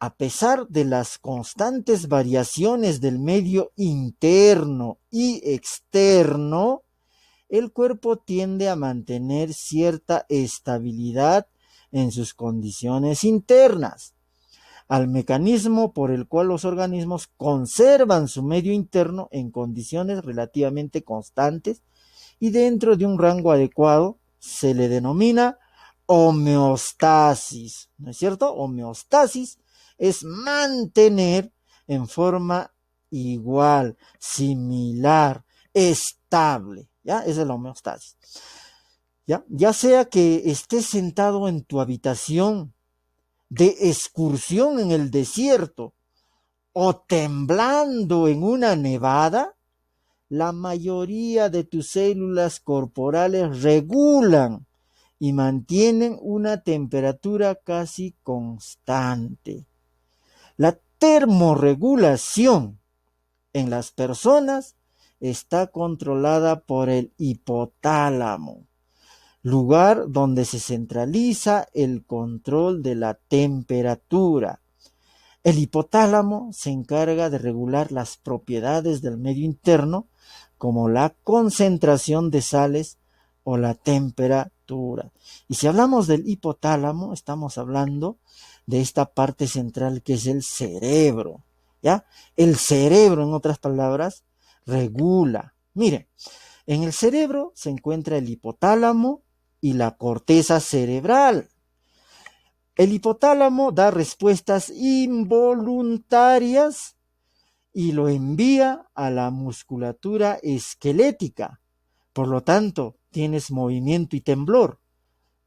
A pesar de las constantes variaciones del medio interno y externo, el cuerpo tiende a mantener cierta estabilidad en sus condiciones internas, al mecanismo por el cual los organismos conservan su medio interno en condiciones relativamente constantes y dentro de un rango adecuado, se le denomina homeostasis, ¿no es cierto? Homeostasis es mantener en forma igual, similar, estable, ¿ya? Esa es la homeostasis. Ya sea que estés sentado en tu habitación de excursión en el desierto o temblando en una nevada, la mayoría de tus células corporales regulan y mantienen una temperatura casi constante. La termorregulación en las personas está controlada por el hipotálamo, lugar donde se centraliza el control de la temperatura. El hipotálamo se encarga de regular las propiedades del medio interno, como la concentración de sales o la temperatura. Y si hablamos del hipotálamo, estamos hablando de esta parte central que es el cerebro, ¿ya? El cerebro, en otras palabras, regula. Miren, en el cerebro se encuentra el hipotálamo y la corteza cerebral. El hipotálamo da respuestas involuntarias y lo envía a la musculatura esquelética. Por lo tanto, tienes movimiento y temblor,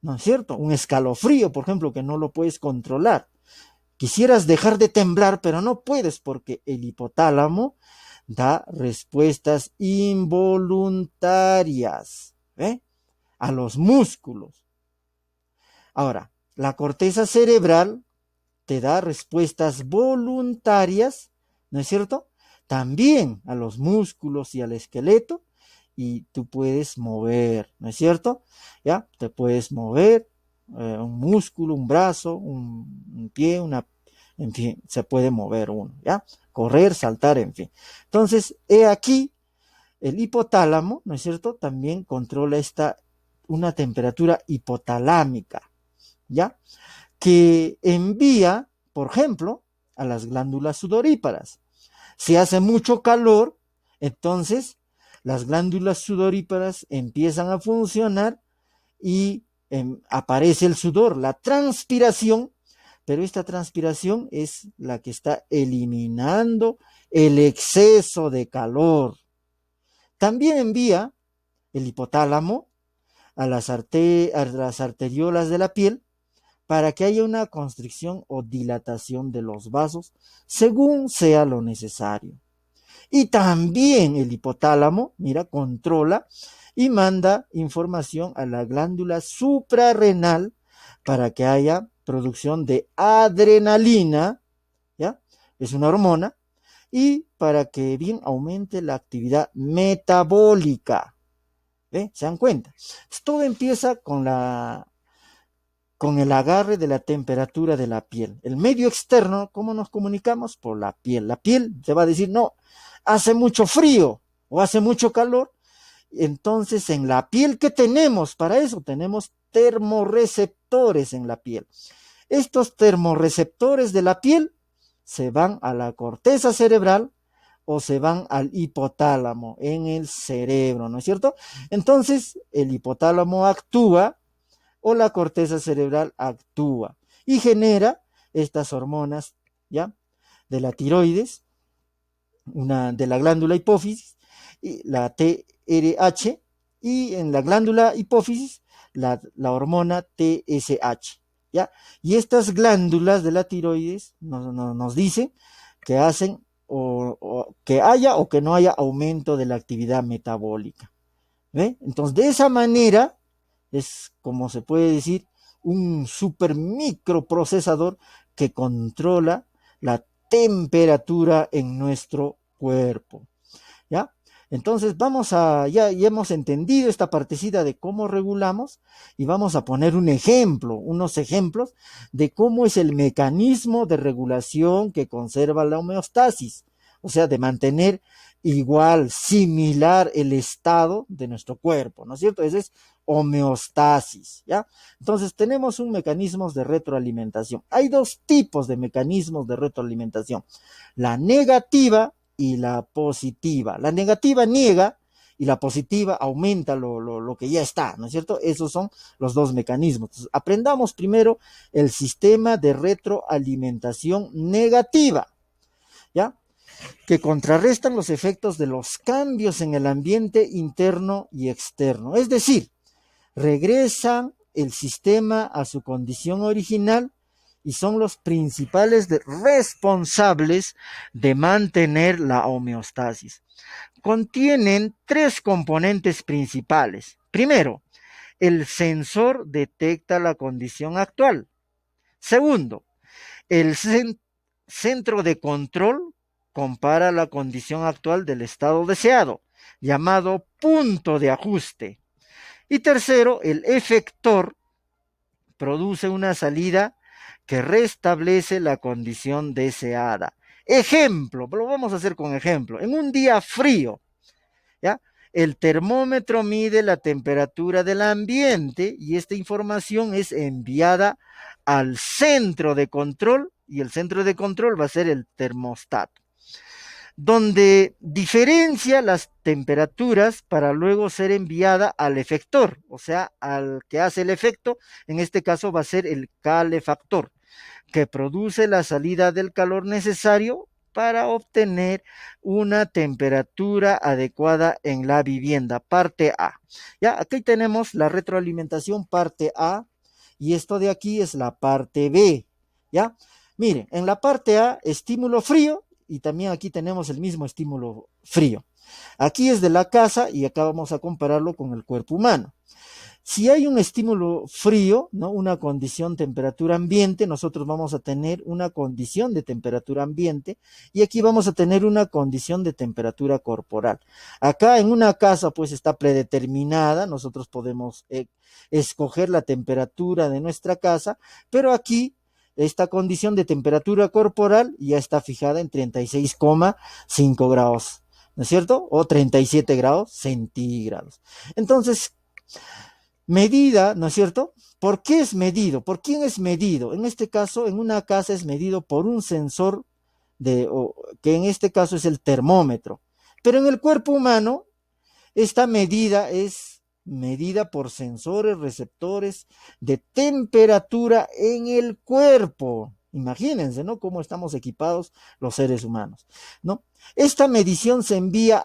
¿no es cierto? Un escalofrío, por ejemplo, que no lo puedes controlar. Quisieras dejar de temblar, pero no puedes porque el hipotálamo da respuestas involuntarias, a los músculos. Ahora, la corteza cerebral te da respuestas voluntarias, ¿no es cierto? También a los músculos y al esqueleto, y tú puedes mover, ¿no es cierto? ¿Ya? Te puedes mover, un músculo, un brazo, un pie, en fin, se puede mover uno, ¿ya? Correr, saltar, en fin. Entonces, he aquí, el hipotálamo, ¿no es cierto? También controla una temperatura hipotalámica, ¿ya? Que envía, por ejemplo, a las glándulas sudoríparas. Si hace mucho calor, entonces las glándulas sudoríparas empiezan a funcionar y aparece el sudor, la transpiración, pero esta transpiración es la que está eliminando el exceso de calor. También envía el hipotálamo a las arteriolas de la piel para que haya una constricción o dilatación de los vasos según sea lo necesario. Y también el hipotálamo, mira, controla y manda información a la glándula suprarrenal para que haya producción de adrenalina, ¿ya? Es una hormona, y para que bien aumente la actividad metabólica. ¿Ve? ¿Se dan cuenta? Todo empieza con el agarre de la temperatura de la piel. El medio externo, ¿cómo nos comunicamos? Por la piel. La piel te va a decir, no, hace mucho frío o hace mucho calor. Entonces, en la piel, ¿qué tenemos? Para eso tenemos termorreceptores en la piel. Estos termorreceptores de la piel se van a la corteza cerebral o se van al hipotálamo en el cerebro, ¿no es cierto? Entonces, el hipotálamo actúa o la corteza cerebral actúa y genera estas hormonas, ¿ya? De la tiroides, de la glándula hipófisis, y la TRH, y en la glándula hipófisis, la hormona TSH, ¿ya? Y estas glándulas de la tiroides nos dicen que hacen o que haya o que no haya aumento de la actividad metabólica. ¿Ve? Entonces, de esa manera, es como se puede decir, un super microprocesador que controla la temperatura en nuestro cuerpo, ¿ya? Entonces ya hemos entendido esta partecita de cómo regulamos y vamos a poner unos ejemplos de cómo es el mecanismo de regulación que conserva la homeostasis, o sea, de mantener igual, similar el estado de nuestro cuerpo, ¿no es cierto? Esa es homeostasis, ¿ya? Entonces tenemos un mecanismo de retroalimentación. Hay dos tipos de mecanismos de retroalimentación, la negativa y la positiva. La negativa niega y la positiva aumenta lo que ya está, ¿no es cierto? Esos son los dos mecanismos. Entonces, aprendamos primero el sistema de retroalimentación negativa, ¿ya? Que contrarrestan los efectos de los cambios en el ambiente interno y externo. Es decir, regresan el sistema a su condición original y son los principales responsables de mantener la homeostasis. Contienen tres componentes principales. Primero, el sensor detecta la condición actual. Segundo, el centro de control compara la condición actual del estado deseado, llamado punto de ajuste. Y tercero, el efector produce una salida que restablece la condición deseada. Ejemplo, lo vamos a hacer con ejemplo. En un día frío, ¿ya? El termómetro mide la temperatura del ambiente y esta información es enviada al centro de control y el centro de control va a ser el termostato, donde diferencia las temperaturas para luego ser enviada al efector, o sea, al que hace el efecto, en este caso va a ser el calefactor, que produce la salida del calor necesario para obtener una temperatura adecuada en la vivienda, parte A. Ya, aquí tenemos la retroalimentación parte A y esto de aquí es la parte B, ¿ya? Miren, en la parte A, estímulo frío, y también aquí tenemos el mismo estímulo frío. Aquí es de la casa y acá vamos a compararlo con el cuerpo humano. Si hay un estímulo frío, ¿no? Una condición temperatura ambiente, nosotros vamos a tener una condición de temperatura ambiente y aquí vamos a tener una condición de temperatura corporal. Acá en una casa pues está predeterminada, nosotros podemos escoger la temperatura de nuestra casa, pero aquí esta condición de temperatura corporal ya está fijada en 36,5 grados, ¿no es cierto? O 37 grados centígrados. Entonces, medida, ¿no es cierto? ¿Por qué es medido? ¿Por quién es medido? En este caso, en una casa es medido por un sensor que en este caso es el termómetro. Pero en el cuerpo humano Esta medida es medida por sensores receptores de temperatura en el cuerpo. Imagínense, ¿no? Cómo estamos equipados los seres humanos, ¿no? Esta medición se envía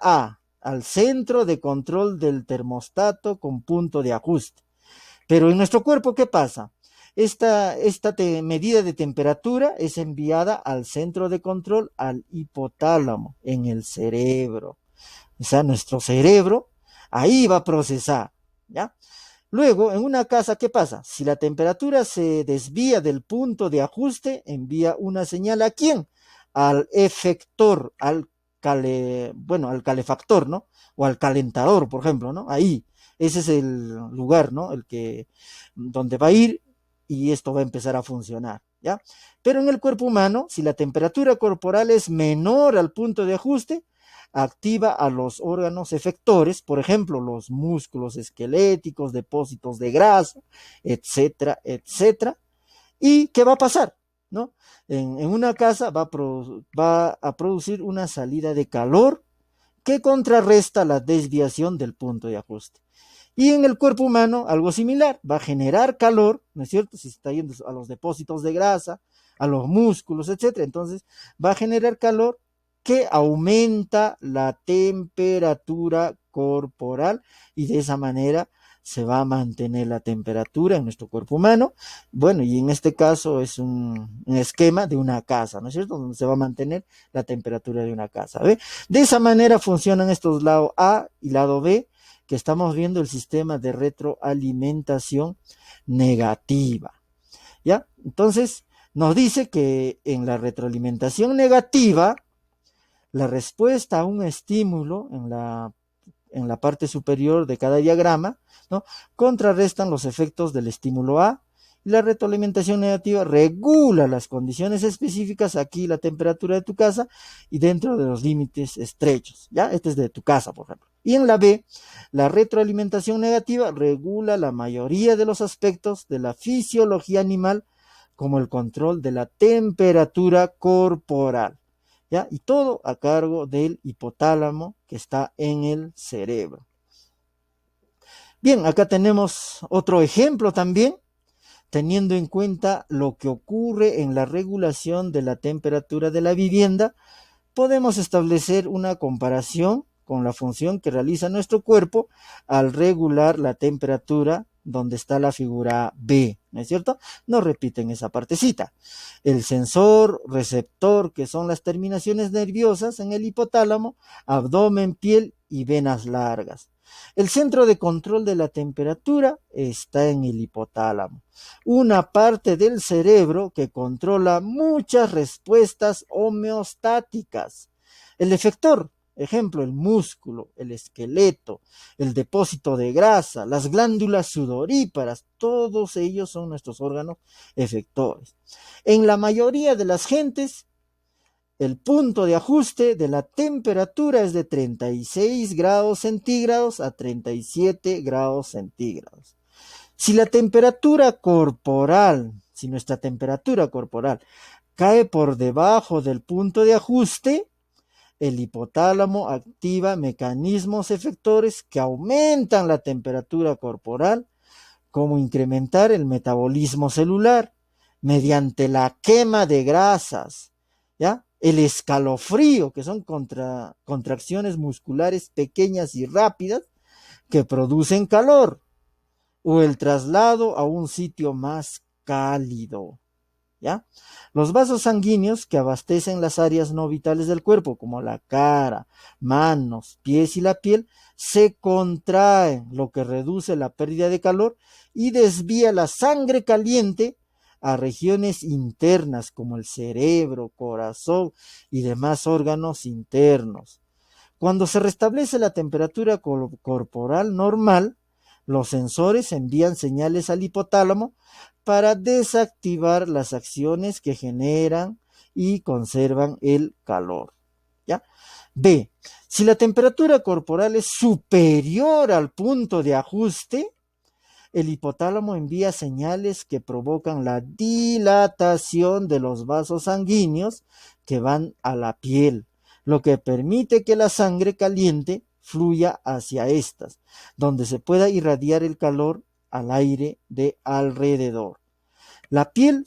al centro de control del termostato con punto de ajuste. Pero en nuestro cuerpo, ¿qué pasa? Esta medida de temperatura es enviada al centro de control, al hipotálamo, en el cerebro. O sea, nuestro cerebro ahí va a procesar, ¿ya? Luego, en una casa, ¿qué pasa? Si la temperatura se desvía del punto de ajuste, envía una señal ¿a quién? Al efector, al calefactor, ¿no? O al calentador, por ejemplo, ¿no? Ahí, ese es el lugar, ¿no? Donde va a ir y esto va a empezar a funcionar, ¿ya? Pero en el cuerpo humano, si la temperatura corporal es menor al punto de ajuste, activa a los órganos efectores, por ejemplo, los músculos esqueléticos, depósitos de grasa, etcétera, etcétera. ¿Y qué va a pasar? ¿No? En una casa va a producir una salida de calor que contrarresta la desviación del punto de ajuste. Y en el cuerpo humano, algo similar, va a generar calor, ¿no es cierto? Si se está yendo a los depósitos de grasa, a los músculos, etcétera. Entonces, va a generar calor que aumenta la temperatura corporal y de esa manera se va a mantener la temperatura en nuestro cuerpo humano. Bueno, y en este caso es un esquema de una casa, ¿no es cierto? Donde se va a mantener la temperatura de una casa. ¿Ve? De esa manera funcionan estos lado A y lado B, que estamos viendo el sistema de retroalimentación negativa. ¿Ya? Entonces, nos dice que en la retroalimentación negativa, la respuesta a un estímulo en la parte superior de cada diagrama, ¿no? Contrarrestan los efectos del estímulo A, y la retroalimentación negativa regula las condiciones específicas, aquí la temperatura de tu casa y dentro de los límites estrechos, ¿ya? Este es de tu casa, por ejemplo. Y en la B, la retroalimentación negativa regula la mayoría de los aspectos de la fisiología animal, como el control de la temperatura corporal, ¿ya? Y todo a cargo del hipotálamo que está en el cerebro. Bien, acá tenemos otro ejemplo también, teniendo en cuenta lo que ocurre en la regulación de la temperatura de la vivienda, podemos establecer una comparación con la función que realiza nuestro cuerpo al regular la temperatura, donde está la figura B, ¿no es cierto? No repiten esa partecita. El sensor receptor, que son las terminaciones nerviosas en el hipotálamo, abdomen, piel y venas largas. El centro de control de la temperatura está en el hipotálamo, una parte del cerebro que controla muchas respuestas homeostáticas. El efector, ejemplo, el músculo, el esqueleto, el depósito de grasa, las glándulas sudoríparas, todos ellos son nuestros órganos efectores. En la mayoría de las gentes, el punto de ajuste de la temperatura es de 36 grados centígrados a 37 grados centígrados. Si nuestra temperatura corporal cae por debajo del punto de ajuste, el hipotálamo activa mecanismos efectores que aumentan la temperatura corporal, como incrementar el metabolismo celular mediante la quema de grasas, ¿ya? El escalofrío, que son contracciones musculares pequeñas y rápidas que producen calor, o el traslado a un sitio más cálido, ¿ya? Los vasos sanguíneos que abastecen las áreas no vitales del cuerpo, como la cara, manos, pies y la piel, se contraen, lo que reduce la pérdida de calor y desvía la sangre caliente a regiones internas como el cerebro, corazón y demás órganos internos. Cuando se restablece la temperatura corporal normal, los sensores envían señales al hipotálamo para desactivar las acciones que generan y conservan el calor, ¿ya? B. Si la temperatura corporal es superior al punto de ajuste, el hipotálamo envía señales que provocan la dilatación de los vasos sanguíneos que van a la piel, lo que permite que la sangre caliente fluya hacia estas, donde se pueda irradiar el calor al aire de alrededor. La piel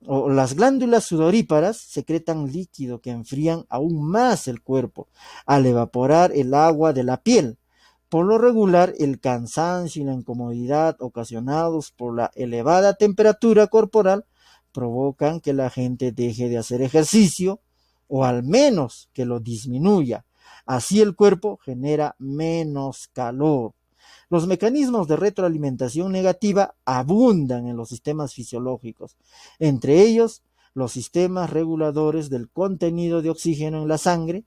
o las glándulas sudoríparas secretan líquido que enfrían aún más el cuerpo al evaporar el agua de la piel. Por lo regular, el cansancio y la incomodidad ocasionados por la elevada temperatura corporal provocan que la gente deje de hacer ejercicio o al menos que lo disminuya. Así el cuerpo genera menos calor. Los mecanismos de retroalimentación negativa abundan en los sistemas fisiológicos, entre ellos los sistemas reguladores del contenido de oxígeno en la sangre,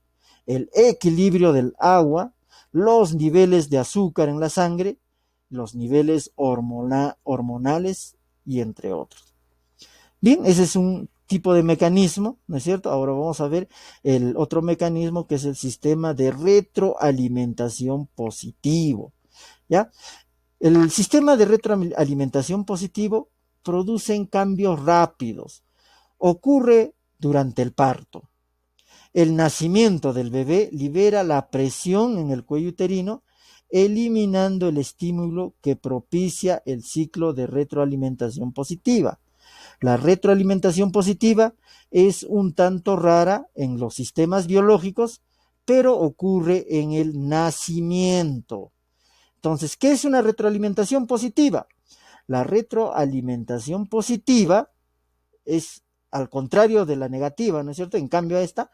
el equilibrio del agua, los niveles de azúcar en la sangre, los niveles hormonales y entre otros. Bien, ese es un tipo de mecanismo, ¿no es cierto? Ahora vamos a ver el otro mecanismo, que es el sistema de retroalimentación positivo, ¿ya? El sistema de retroalimentación positivo produce cambios rápidos. Ocurre durante el parto. El nacimiento del bebé libera la presión en el cuello uterino, eliminando el estímulo que propicia el ciclo de retroalimentación positiva. La retroalimentación positiva es un tanto rara en los sistemas biológicos, pero ocurre en el nacimiento. Entonces, ¿qué es una retroalimentación positiva? La retroalimentación positiva es al contrario de la negativa, ¿no es cierto? En cambio, esta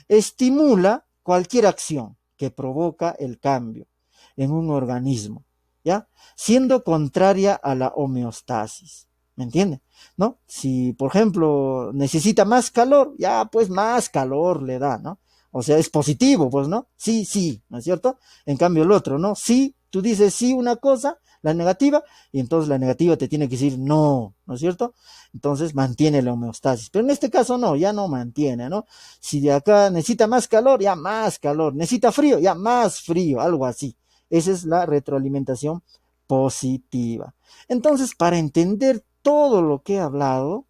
estimula cualquier acción que provoca el cambio en un organismo, ¿ya? Siendo contraria a la homeostasis. ¿Me entiende? ¿No? Si, por ejemplo, necesita más calor, ya pues más calor le da, ¿no? O sea, es positivo, pues, ¿no? Sí, sí, ¿no es cierto? En cambio el otro, ¿no? Sí, tú dices sí una cosa, la negativa, y entonces la negativa te tiene que decir no, ¿no es cierto? Entonces mantiene la homeostasis. Pero en este caso no, ya no mantiene, ¿no? Si de acá necesita más calor, ya más calor. Necesita frío, ya más frío, algo así. Esa es la retroalimentación positiva. Entonces, para entender todo lo que he hablado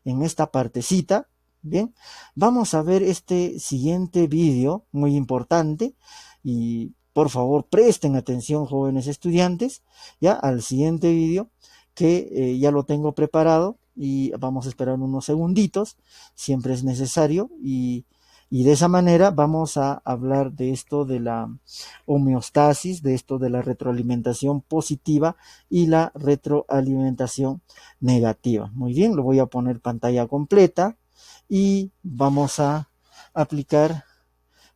en esta partecita, bien, vamos a ver este siguiente vídeo muy importante y por favor presten atención, jóvenes estudiantes, ya al siguiente vídeo que ya lo tengo preparado y vamos a esperar unos segunditos, siempre es necesario y de esa manera vamos a hablar de esto de la homeostasis, de esto de la retroalimentación positiva y la retroalimentación negativa. Muy bien, lo voy a poner pantalla completa y vamos a aplicar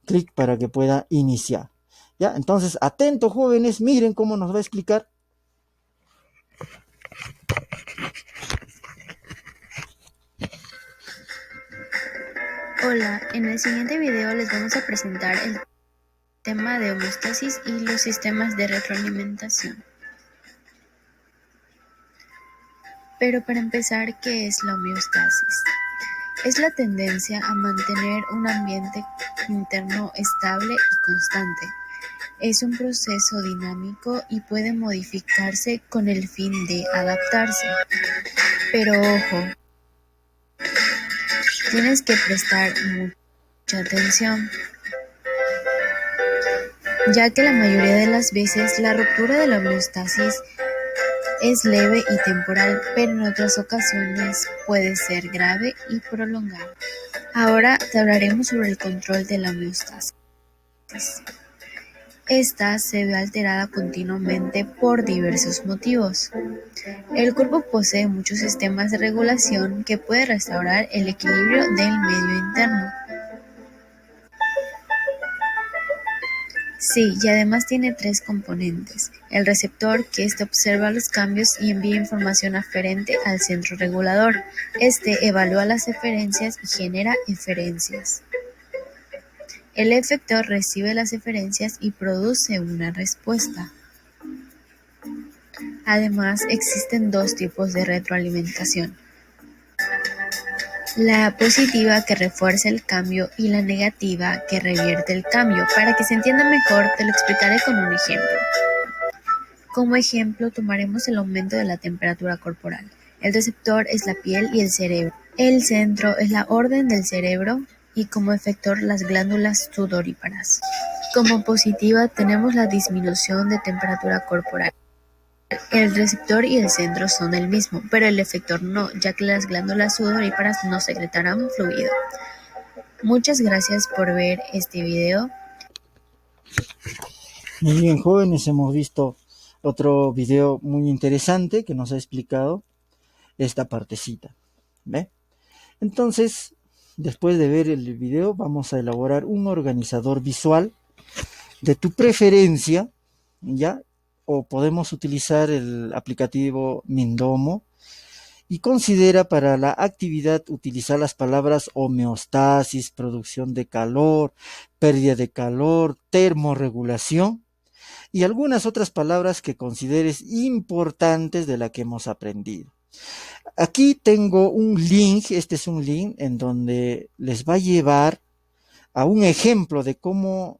clic para que pueda iniciar. ¿Ya? Entonces, atentos jóvenes, miren cómo nos va a explicar. Hola, en el siguiente video les vamos a presentar el tema de homeostasis y los sistemas de retroalimentación. Pero para empezar, ¿qué es la homeostasis? Es la tendencia a mantener un ambiente interno estable y constante. Es un proceso dinámico y puede modificarse con el fin de adaptarse. Pero ojo, tienes que prestar mucha atención, ya que la mayoría de las veces la ruptura de la homeostasis es leve y temporal, pero en otras ocasiones puede ser grave y prolongada. Ahora te hablaremos sobre el control de la homeostasis. Esta se ve alterada continuamente por diversos motivos. El cuerpo posee muchos sistemas de regulación que pueden restaurar el equilibrio del medio interno. Sí, y además tiene 3 componentes. El receptor, que observa los cambios y envía información aferente al centro regulador. Evalúa las eferencias y genera eferencias. El efector recibe las eferencias y produce una respuesta. Además, existen 2 tipos de retroalimentación. La positiva, que refuerza el cambio, y la negativa, que revierte el cambio. Para que se entienda mejor, te lo explicaré con un ejemplo. Como ejemplo, tomaremos el aumento de la temperatura corporal. El receptor es la piel y el cerebro. El centro es la orden del cerebro y como efector las glándulas sudoríparas. Como positiva tenemos la disminución de temperatura corporal. El receptor y el centro son el mismo, pero el efector no, ya que las glándulas sudoríparas no secretarán fluido. Muchas gracias por ver este video. Muy bien, jóvenes, hemos visto otro video muy interesante que nos ha explicado esta partecita. ¿Ve? Entonces, después de ver el video, vamos a elaborar un organizador visual de tu preferencia, ¿ya? O podemos utilizar el aplicativo Mindomo, y considera para la actividad utilizar las palabras homeostasis, producción de calor, pérdida de calor, termorregulación y algunas otras palabras que consideres importantes de la que hemos aprendido. Aquí tengo un link, este es un link en donde les va a llevar a un ejemplo de cómo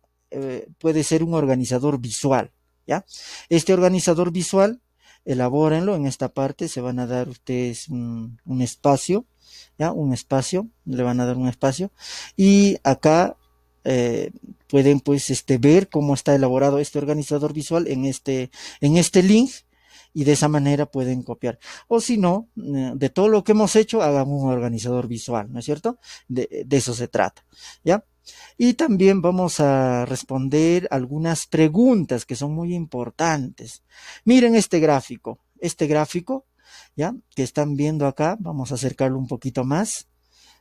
puede ser un organizador visual, ¿ya? Este organizador visual, elabórenlo en esta parte, se van a dar ustedes un espacio, ¿ya? Un espacio, le van a dar un espacio, y acá pueden pues ver cómo está elaborado este organizador visual en este link, y de esa manera pueden copiar. O si no, de todo lo que hemos hecho, hagan un organizador visual, ¿no es cierto? De eso se trata, ¿ya? Y también vamos a responder algunas preguntas que son muy importantes. Miren este gráfico, ¿ya? Que están viendo acá, vamos a acercarlo un poquito más,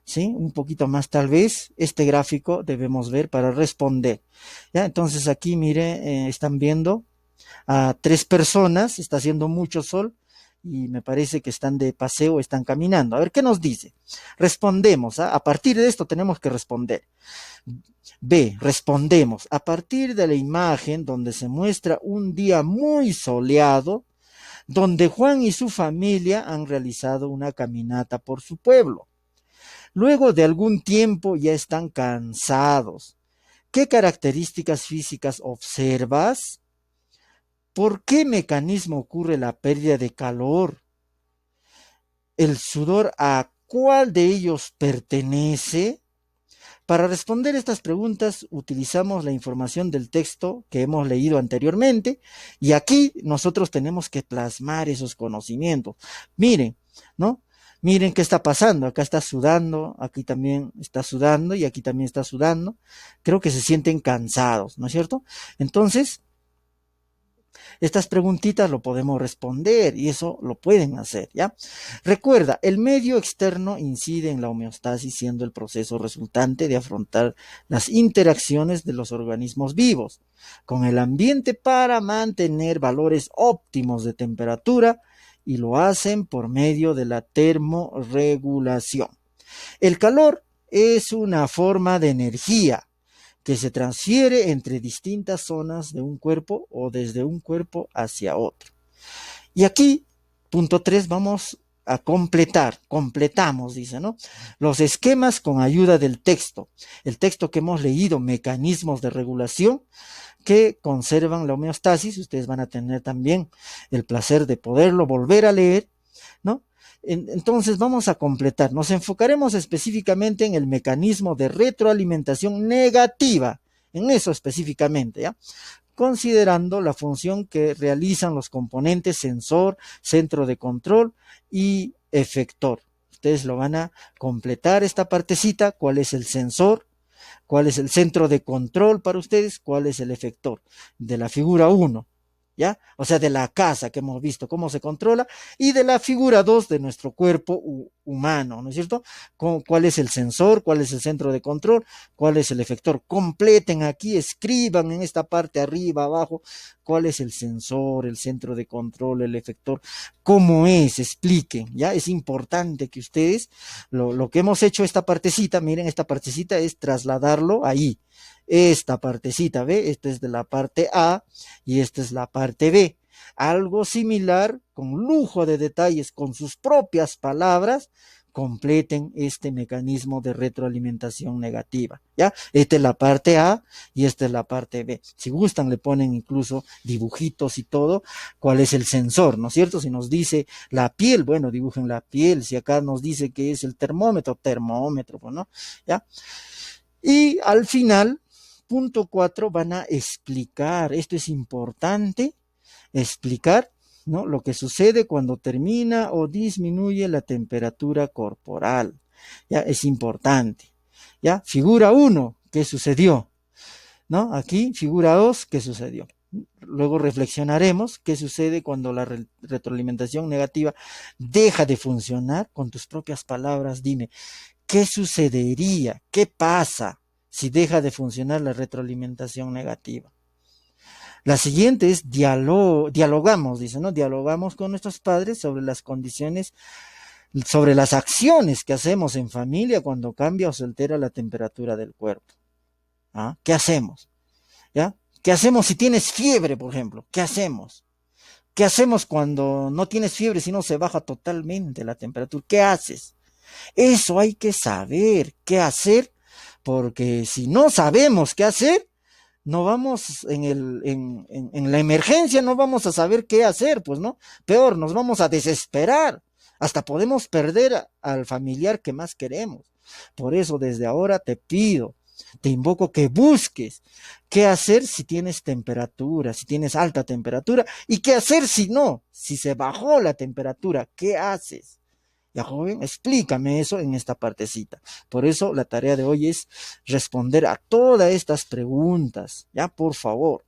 ¿sí? Un poquito más tal vez, este gráfico debemos ver para responder, ¿ya? Entonces aquí, mire, están viendo a 3 personas, está haciendo mucho sol, y me parece que están de paseo, están caminando. A ver, ¿qué nos dice? Respondemos, ¿ah? A partir de esto tenemos que responder. B, respondemos. A partir de la imagen donde se muestra un día muy soleado, donde Juan y su familia han realizado una caminata por su pueblo. Luego de algún tiempo ya están cansados. ¿Qué características físicas observas? ¿Por qué mecanismo ocurre la pérdida de calor? ¿El sudor a cuál de ellos pertenece? Para responder estas preguntas utilizamos la información del texto que hemos leído anteriormente, y aquí nosotros tenemos que plasmar esos conocimientos. Miren, ¿no? Miren qué está pasando. Acá está sudando, aquí también está sudando y aquí también está sudando. Creo que se sienten cansados, ¿no es cierto? Entonces, estas preguntitas lo podemos responder y eso lo pueden hacer, ¿ya? Recuerda, el medio externo incide en la homeostasis, siendo el proceso resultante de afrontar las interacciones de los organismos vivos con el ambiente para mantener valores óptimos de temperatura, y lo hacen por medio de la termorregulación. El calor es una forma de energía que se transfiere entre distintas zonas de un cuerpo o desde un cuerpo hacia otro. Y aquí, punto 3, vamos a completamos, dice, ¿no? Los esquemas con ayuda del texto. El texto que hemos leído, mecanismos de regulación que conservan la homeostasis, ustedes van a tener también el placer de poderlo volver a leer, ¿no? Entonces vamos a completar, nos enfocaremos específicamente en el mecanismo de retroalimentación negativa, en eso específicamente, ¿ya? Considerando la función que realizan los componentes sensor, centro de control y efector. Ustedes lo van a completar esta partecita, cuál es el sensor, cuál es el centro de control para ustedes, cuál es el efector de la figura 1. ¿Ya? O sea, de la casa que hemos visto cómo se controla, y de la figura 2 de nuestro cuerpo humano, ¿no es cierto? ¿Cuál es el sensor? ¿Cuál es el centro de control? ¿Cuál es el efector? Completen aquí, escriban en esta parte arriba, abajo, cuál es el sensor, el centro de control, el efector, cómo es, expliquen, ¿ya? Es importante que ustedes, lo que hemos hecho esta partecita, miren, esta partecita es trasladarlo ahí. Esta partecita, ¿ve? Esta es de la parte A y esta es la parte B. Algo similar, con lujo de detalles, con sus propias palabras, completen este mecanismo de retroalimentación negativa, ¿ya? Esta es la parte A y esta es la parte B. Si gustan, le ponen incluso dibujitos y todo, cuál es el sensor, ¿no es cierto? Si nos dice la piel, bueno, dibujen la piel. Si acá nos dice que es el termómetro, pues, ¿no? ¿Ya? Y al final punto 4 van a explicar, esto es importante, explicar, ¿no?, lo que sucede cuando termina o disminuye la temperatura corporal. Ya es importante. Ya, figura 1, ¿qué sucedió? ¿No? Aquí, figura 2, ¿qué sucedió? Luego reflexionaremos qué sucede cuando la retroalimentación negativa deja de funcionar. Con tus propias palabras, dime, ¿qué sucedería? ¿Qué pasa si deja de funcionar la retroalimentación negativa? La siguiente es dialogamos, dice, ¿no? Dialogamos con nuestros padres sobre las condiciones, sobre las acciones que hacemos en familia cuando cambia o se altera la temperatura del cuerpo. ¿Ah? ¿Qué hacemos? ¿Ya? ¿Qué hacemos si tienes fiebre, por ejemplo? ¿Qué hacemos? ¿Qué hacemos cuando no tienes fiebre, sino se baja totalmente la temperatura? ¿Qué haces? Eso hay que saber qué hacer, porque si no sabemos qué hacer, no vamos en la emergencia, no vamos a saber qué hacer, pues no. Peor, nos vamos a desesperar. Hasta podemos perder al familiar que más queremos. Por eso, desde ahora te pido, te invoco que busques qué hacer si tienes temperatura, si tienes alta temperatura, y qué hacer si no, si se bajó la temperatura, ¿qué haces? Ya, joven, explícame eso en esta partecita. Por eso la tarea de hoy es responder a todas estas preguntas, ya, por favor.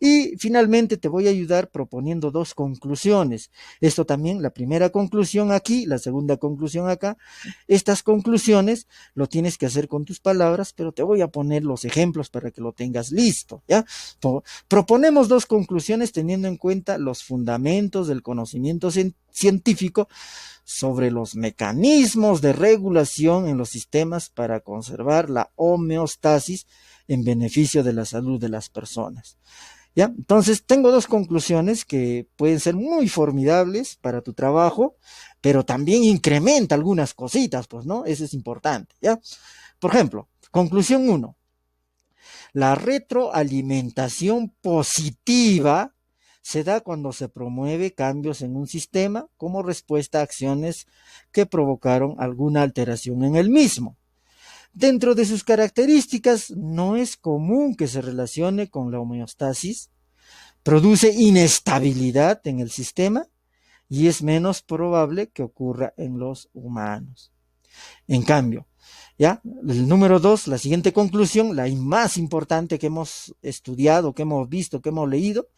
Y finalmente te voy a ayudar proponiendo 2 conclusiones. Esto también, la primera conclusión aquí, la segunda conclusión acá. Estas conclusiones lo tienes que hacer con tus palabras, pero te voy a poner los ejemplos para que lo tengas listo, ¿ya? Proponemos 2 conclusiones teniendo en cuenta los fundamentos del conocimiento científico sobre los mecanismos de regulación en los sistemas para conservar la homeostasis en beneficio de la salud de las personas. ¿Ya? Entonces, tengo 2 conclusiones que pueden ser muy formidables para tu trabajo, pero también incrementa algunas cositas, pues, ¿no? Eso es importante, ¿ya? Por ejemplo, conclusión 1. La retroalimentación positiva se da cuando se promueve cambios en un sistema como respuesta a acciones que provocaron alguna alteración en el mismo. Dentro de sus características, no es común que se relacione con la homeostasis, produce inestabilidad en el sistema y es menos probable que ocurra en los humanos. En cambio, ¿ya? El número 2, la siguiente conclusión, la más importante que hemos estudiado, que hemos visto, que hemos leído,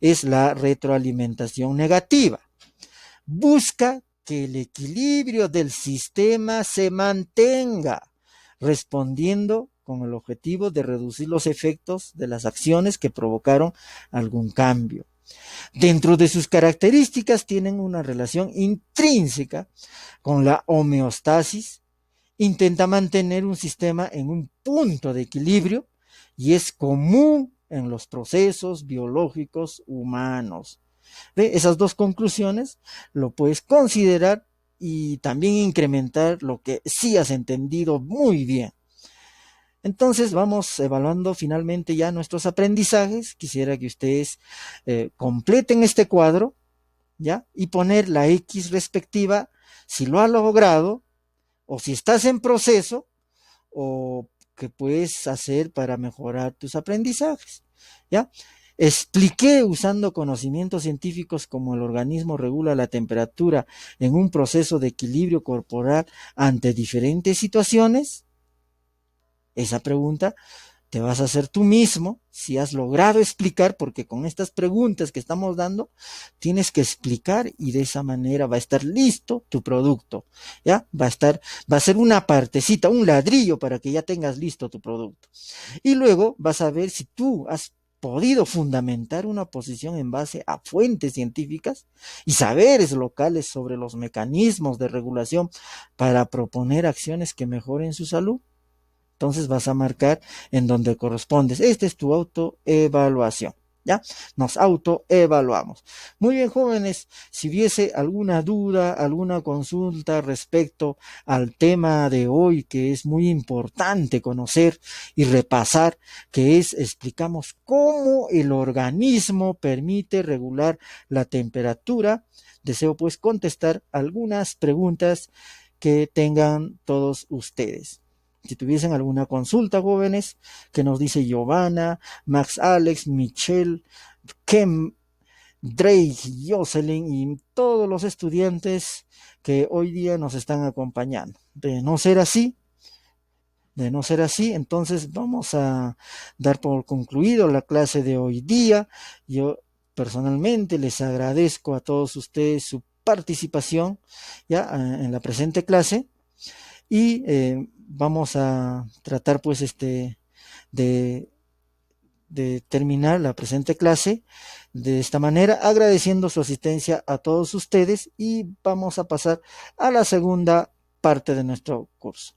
es la retroalimentación negativa. Busca que el equilibrio del sistema se mantenga, respondiendo con el objetivo de reducir los efectos de las acciones que provocaron algún cambio. Dentro de sus características tienen una relación intrínseca con la homeostasis, intenta mantener un sistema en un punto de equilibrio y es común en los procesos biológicos humanos. ¿Ve? Esas 2 conclusiones lo puedes considerar y también incrementar lo que sí has entendido muy bien. Entonces vamos evaluando finalmente ya nuestros aprendizajes. Quisiera que ustedes completen este cuadro, ¿ya? Y poner la X respectiva si lo has logrado o si estás en proceso o qué puedes hacer para mejorar tus aprendizajes, ¿ya? Expliqué usando conocimientos científicos cómo el organismo regula la temperatura en un proceso de equilibrio corporal ante diferentes situaciones. Esa pregunta te vas a hacer tú mismo si has logrado explicar, porque con estas preguntas que estamos dando tienes que explicar y de esa manera va a estar listo tu producto, ¿ya? Va a ser una partecita, un ladrillo para que ya tengas listo tu producto. Y luego vas a ver si tú has podido fundamentar una posición en base a fuentes científicas y saberes locales sobre los mecanismos de regulación para proponer acciones que mejoren su salud. Entonces vas a marcar en donde correspondes. Esta es tu autoevaluación, ¿ya? Nos autoevaluamos. Muy bien, jóvenes, si hubiese alguna duda, alguna consulta respecto al tema de hoy, que es muy importante conocer y repasar, que es, explicamos cómo el organismo permite regular la temperatura. Deseo pues contestar algunas preguntas que tengan todos ustedes. Si tuviesen alguna consulta, jóvenes, que nos dice Giovanna, Max Alex, Michelle, Kem, Drake, Jocelyn y todos los estudiantes que hoy día nos están acompañando. De no ser así, entonces vamos a dar por concluido la clase de hoy día. Yo personalmente les agradezco a todos ustedes su participación ya en la presente clase y vamos a tratar pues de terminar la presente clase de esta manera, agradeciendo su asistencia a todos ustedes, y vamos a pasar a la segunda parte de nuestro curso.